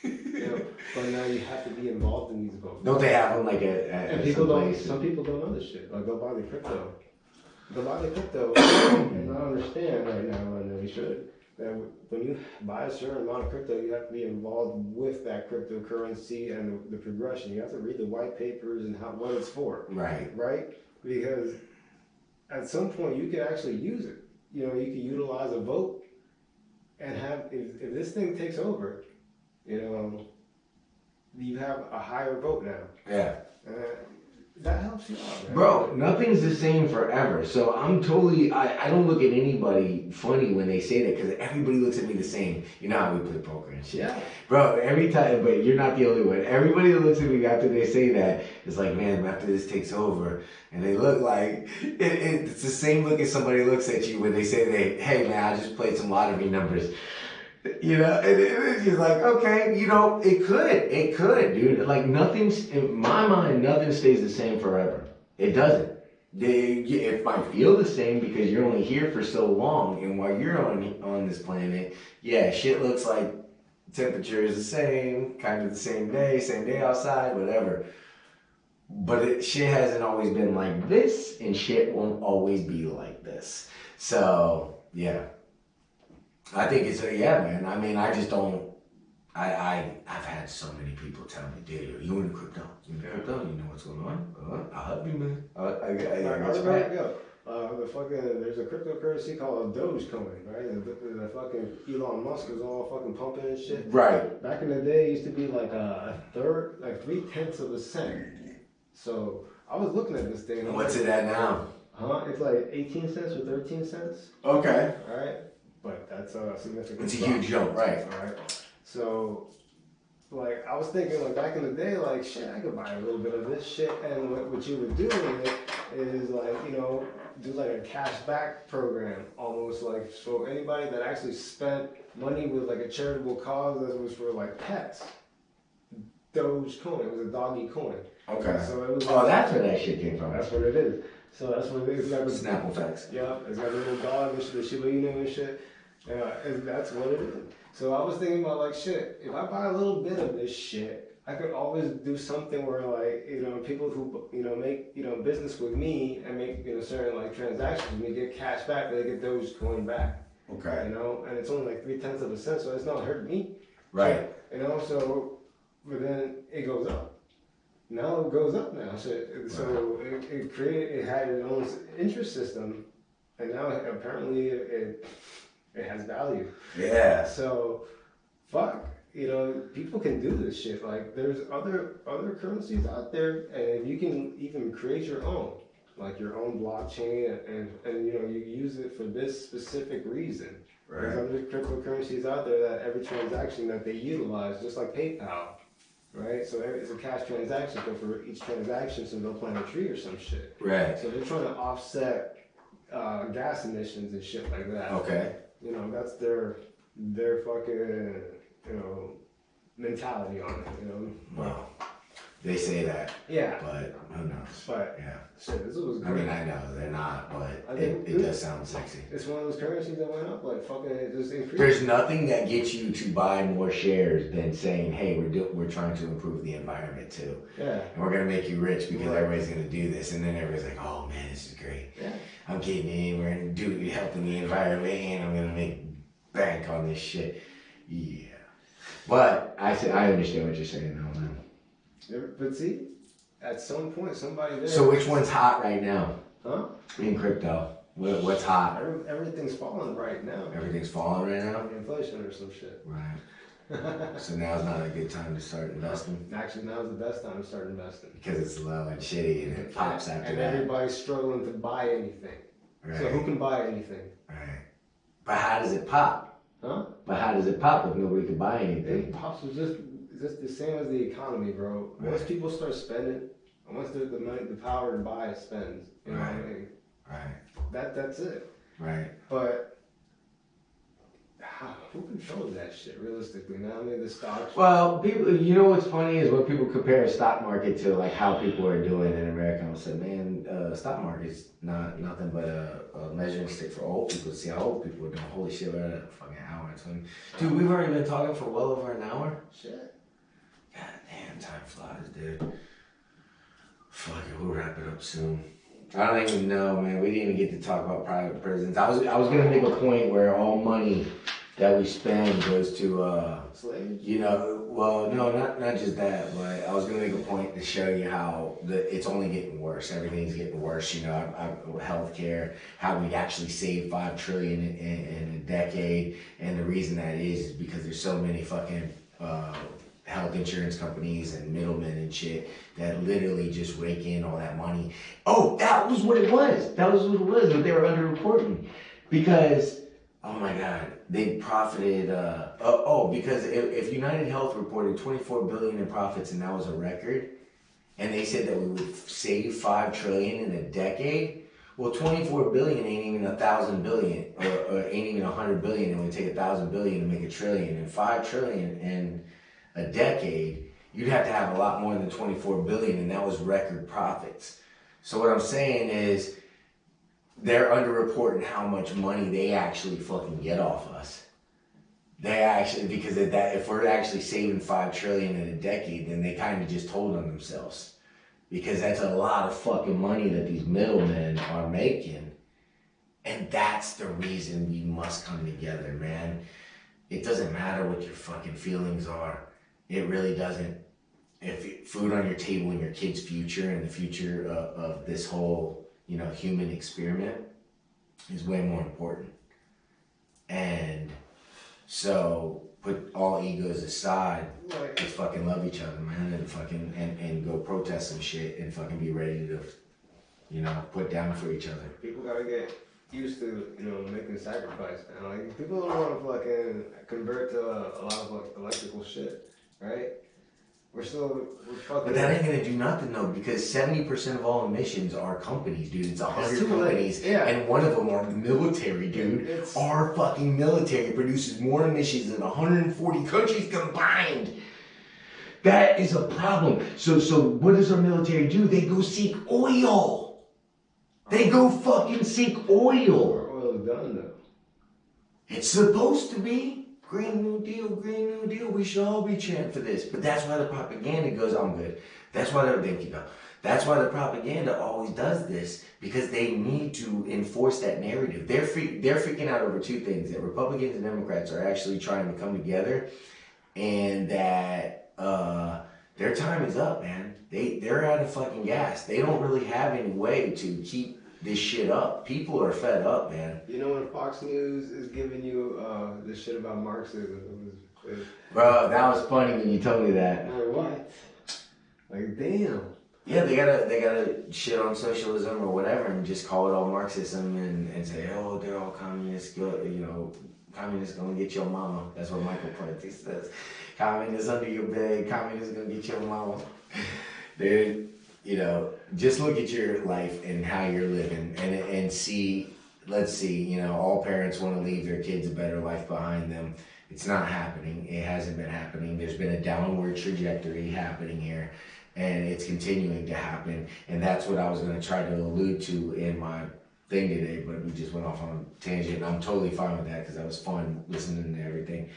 You know, but now you have to be involved in these votes. Don't they have them like at people some don't. place? Some people don't know this shit. Like they'll buy the crypto. They'll buy the crypto, and I understand right now, and they should. That when you buy a certain amount of crypto, you have to be involved with that cryptocurrency and the progression. You have to read the white papers and what it's for. Right. Right. Because at some point you can actually use it. You know, you can utilize a vote and have if this thing takes over, you know, you have a higher vote now. Yeah. That helps you out, man. Bro, nothing's the same forever. So I'm totally, I don't look at anybody funny when they say that because everybody looks at me the same. You know how we play poker and shit. Yeah. Bro, every time, but you're not the only one. Everybody that looks at me after they say that is like, man, after this takes over. And they look like, it's the same look as somebody looks at you when they say, hey man, I just played some lottery numbers. You know, and it's just like, okay, you know, it could, dude. Like nothing's, in my mind, nothing stays the same forever. It doesn't. It might feel the same because you're only here for so long, and while you're on this planet, yeah, shit looks like temperature is the same, kind of the same day outside, whatever. But shit hasn't always been like this, and shit won't always be like this. So, yeah. I think it's yeah, man. I mean, I just don't. I've had so many people tell me, dude, you in crypto? You in crypto? You know what's going on? I'll help you, man. I the fucking there's a cryptocurrency called Dogecoin, right? The fucking Elon Musk is all fucking pumping and shit. Right. Back in the day, it used to be like a third, like 3/10 of a cent. So I was looking at this thing. What's it at now? It's like 18 cents or 13 cents. Okay. All right. But that's a significant. It's a huge jump, right? All right. So, like, I was thinking, like, back in the day, like, shit, I could buy a little bit of this shit, and what you would do with it is, like, you know, do like a cash back program, almost like, so anybody that actually spent money with like a charitable cause that was for like pets, Dogecoin, it was a doggy coin. Okay. So it was. That's where that shit came from. That's what it is. So that's what it is. Snapple effects. Yeah, it's got a little dog and shit, the Shiba Inu and shit. And that's what it is. So I was thinking about like shit. If I buy a little bit of this shit, I could always do something where like people who make business with me and make certain like transactions with me get cash back, they get Dogecoin back. Okay. And it's only like 0.3 of a cent, so it's not hurting me. Right. So but then it goes up. Now it goes up now. So it had its own interest system, and now apparently it has value. Yeah. So, fuck, people can do this shit. Like, there's other currencies out there, and you can even create your own, like your own blockchain, and you use it for this specific reason. Right. There's other cryptocurrencies out there that every transaction that they utilize, just like PayPal, right? So it's a cash transaction, but for each transaction, so they'll plant a tree or some shit. Right. So they're trying to offset gas emissions and shit like that. Okay. That's their fucking, mentality on it, Well, they say that. Yeah. But who knows? But, yeah. Shit, this was I great. mean, I know they're not, but think it does sound sexy. It's one of those currencies that went up, like fucking it just increased. There's nothing that gets you to buy more shares than saying, hey, we're trying to improve the environment too. Yeah. And we're going to make you rich because everybody's going to do this. And then everybody's like, oh man, this is great. Yeah. I'm getting in, we're going to do helping the environment, and I'm going to make bank on this shit. Yeah. But I understand what you're saying though, man. But see, at some point, somebody there. So which one's hot right now? Huh? In crypto. What's hot? Everything's falling right now. Everything's falling right now? Inflation or some shit. Right. So now's not a good time to start investing? Actually, now's the best time to start investing. Because it's low and shitty and it pops after and that. And everybody's struggling to buy anything. Right. So who can buy anything? Right. But how does it pop? Huh? But how does it pop if nobody can buy It anything? pops is just the same as the economy, bro. Once Right. people start spending, and once the money, the power to buy spends, you know what I Right. mean? Right. That's it. Right. But who controls that shit realistically? Now, I mean, the stocks. Well, people, you know what's funny is when people compare stock market to like how people are doing in America. I said, man, stock market's not nothing but a measuring stick for old people to see how old people are doing. Holy shit, we're at a fucking hour and 20. Dude, we've already been talking for well over an hour. Shit. God damn, time flies, dude. Fuck it, we'll wrap it up soon. I don't even know, man. We didn't even get to talk about private prisons. I was gonna make a point where all money that we spend goes to Slaves? you know, well, no, not just that, but I was gonna make a point to show you how it's only getting worse. Everything's getting worse. You know, healthcare, how we actually save $5 trillion in a decade, and the reason that is because there's so many fucking health insurance companies and middlemen and shit that literally just rake in all that money. Oh, that was what it was. That was what it was. That they were underreporting because. Oh my God, they profited. Because if United Health reported 24 billion in profits and that was a record, and they said that we would save $5 trillion in a decade. Well, 24 billion ain't even 1,000 billion, or ain't even 100 billion. It would take 1,000 billion to make a trillion, and 5 trillion in a decade. You'd have to have a lot more than 24 billion, and that was record profits. So what I'm saying is, they're underreporting how much money they actually fucking get off us. They actually, because of that, if we're actually saving 5 trillion in a decade, then they kind of just told on themselves. Because that's a lot of fucking money that these middlemen are making. And that's the reason we must come together, man. It doesn't matter what your fucking feelings are. It really doesn't. If food on your table and your kid's future and the future of this whole, you know, human experiment is way more important. And so put all egos aside, just fucking love each other, man, and fucking and go protest some shit and fucking be ready to, you know, put down for each other. People gotta get used to, you know, making sacrifice, man. Like, people don't want to fucking convert to a lot of like electrical shit, right? We're fucking. But that ain't gonna do nothing though, because 70% of all emissions are companies, dude. It's 100 companies, yeah. And one of them are military, dude. Our fucking military produces more emissions than 140 countries combined. That is a problem. So what does our military do? They go seek oil. They go fucking seek oil. Our oil is done though. It's supposed to be. Green New Deal, Green New Deal. We should all be chanting for this. But that's why the propaganda goes, I'm good. That's why That's why the propaganda always does this, because they need to enforce that narrative. They're freaking out over two things: that Republicans and Democrats are actually trying to come together, and that their time is up, man. They're out of fucking gas. They don't really have any way to keep this shit up. People are fed up, man. You know when Fox News is giving you this shit about Marxism? Bro, that was funny when you told me that. Like what? Like damn. Yeah, they gotta shit on socialism or whatever and just call it all Marxism and say, oh, they're all communists. Communists gonna get your mama. That's what Michael Prentice says. Communists under your bed. Communists gonna get your mama. Dude. You know, just look at your life and how you're living and see, let's see, you know, all parents want to leave their kids a better life behind them. It's not happening. It hasn't been happening. There's been a downward trajectory happening here, and it's continuing to happen. And that's what I was going to try to allude to in my thing today, but we just went off on a tangent. And I'm totally fine with that because that was fun listening to everything.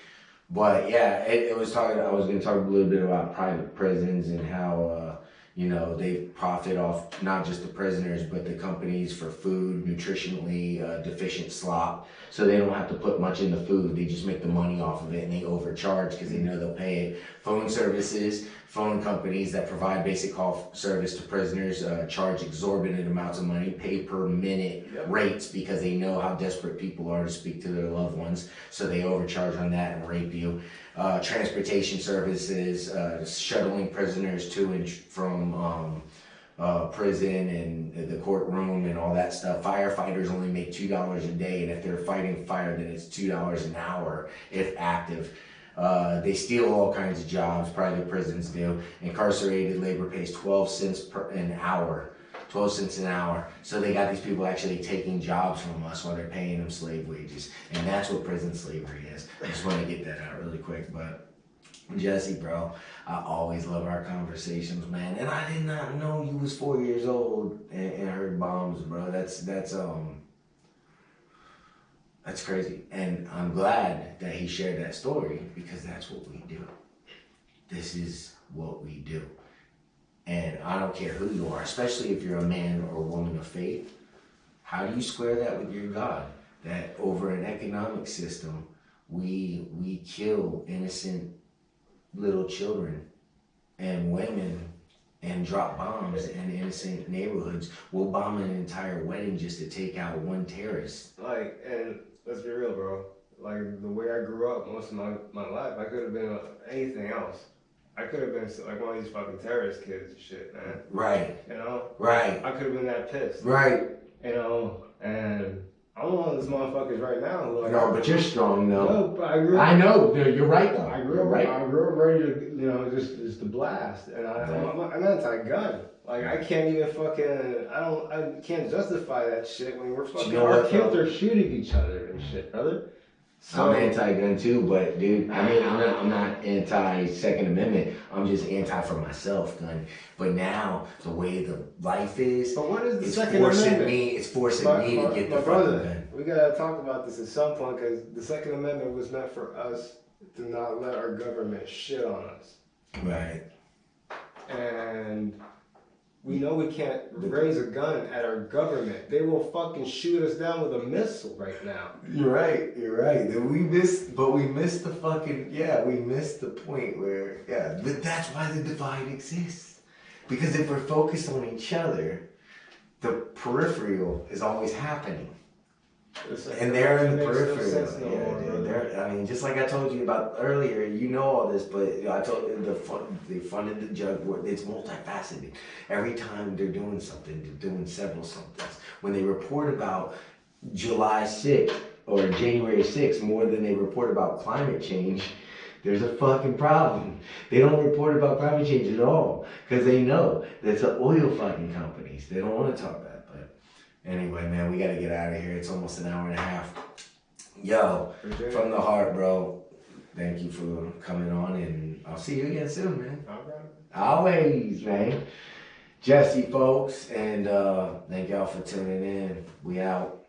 But yeah, I was going to talk a little bit about private prisons and how, you know, they profit off not just the prisoners, but the companies for food, nutritionally deficient slop. So they don't have to put much in the food. They just make the money off of it, and they overcharge because they know they'll pay it. Phone services, phone companies that provide basic call service to prisoners charge exorbitant amounts of money, pay per minute rates because they know how desperate people are to speak to their loved ones. So they overcharge on that and rape you. Transportation services, shuttling prisoners to and from prison and the courtroom and all that stuff. Firefighters only make $2 a day, and if they're fighting fire, then it's $2 an hour if active. They steal all kinds of jobs, private prisons do. Incarcerated labor pays 12 cents an hour. 12 cents an hour. So they got these people actually taking jobs from us while they're paying them slave wages. And that's what prison slavery is. I just want to get that out really quick. But Jesse, bro, I always love our conversations, man. And I did not know you was 4 years old and heard bombs, bro. That's crazy. And I'm glad that he shared that story, because that's what we do. This is what we do. And I don't care who you are, especially if you're a man or woman of faith. How do you square that with your God? That over an economic system, we kill innocent little children and women and drop bombs in innocent neighborhoods. We'll bomb an entire wedding just to take out one terrorist. Like, and let's be real, bro. Like, the way I grew up most of my life, I could have been anything else. I could have been like one of these fucking terrorist kids and shit, man. Right. You know? Right. I could have been that pissed. Right. You know? And I'm one of those motherfuckers right now who, like, no, but you're strong, though. No, but I grew up. I know. You're right, though. I grew up ready to, you know, just to blast. And I'm anti-gun. Like, I can't even fucking, I can't justify that shit when we're fucking, our kids are shooting each other and shit, brother. So, I'm anti-gun too, but dude, I mean, I'm not anti-Second Amendment. I'm just anti for myself, gun. But now, the way the life is, but what is the Second Amendment? It's forcing me to get the fucking gun. We gotta talk about this at some point, because the Second Amendment was meant for us to not let our government shit on us. Right. And we know we can't raise a gun at our government. They will fucking shoot us down with a missile right now. You're right. We missed the fucking, we missed the point where, but that's why the divide exists. Because if we're focused on each other, the peripheral is always happening. And they're in the peripheral. I mean, just like I told you about earlier, you know all this, but I told you they funded the jug. It's multifaceted. Every time they're doing something, they're doing several somethings. When they report about July 6th or January 6th more than they report about climate change, there's a fucking problem. They don't report about climate change at all, because they know that's the oil fucking companies. They don't want to talk about it. Anyway, man, we got to get out of here. It's almost an hour and a half. Yo, from the heart, bro, thank you for coming on, and I'll see you again soon, man. All right. Always, man. Jesse, folks, and thank y'all for tuning in. We out.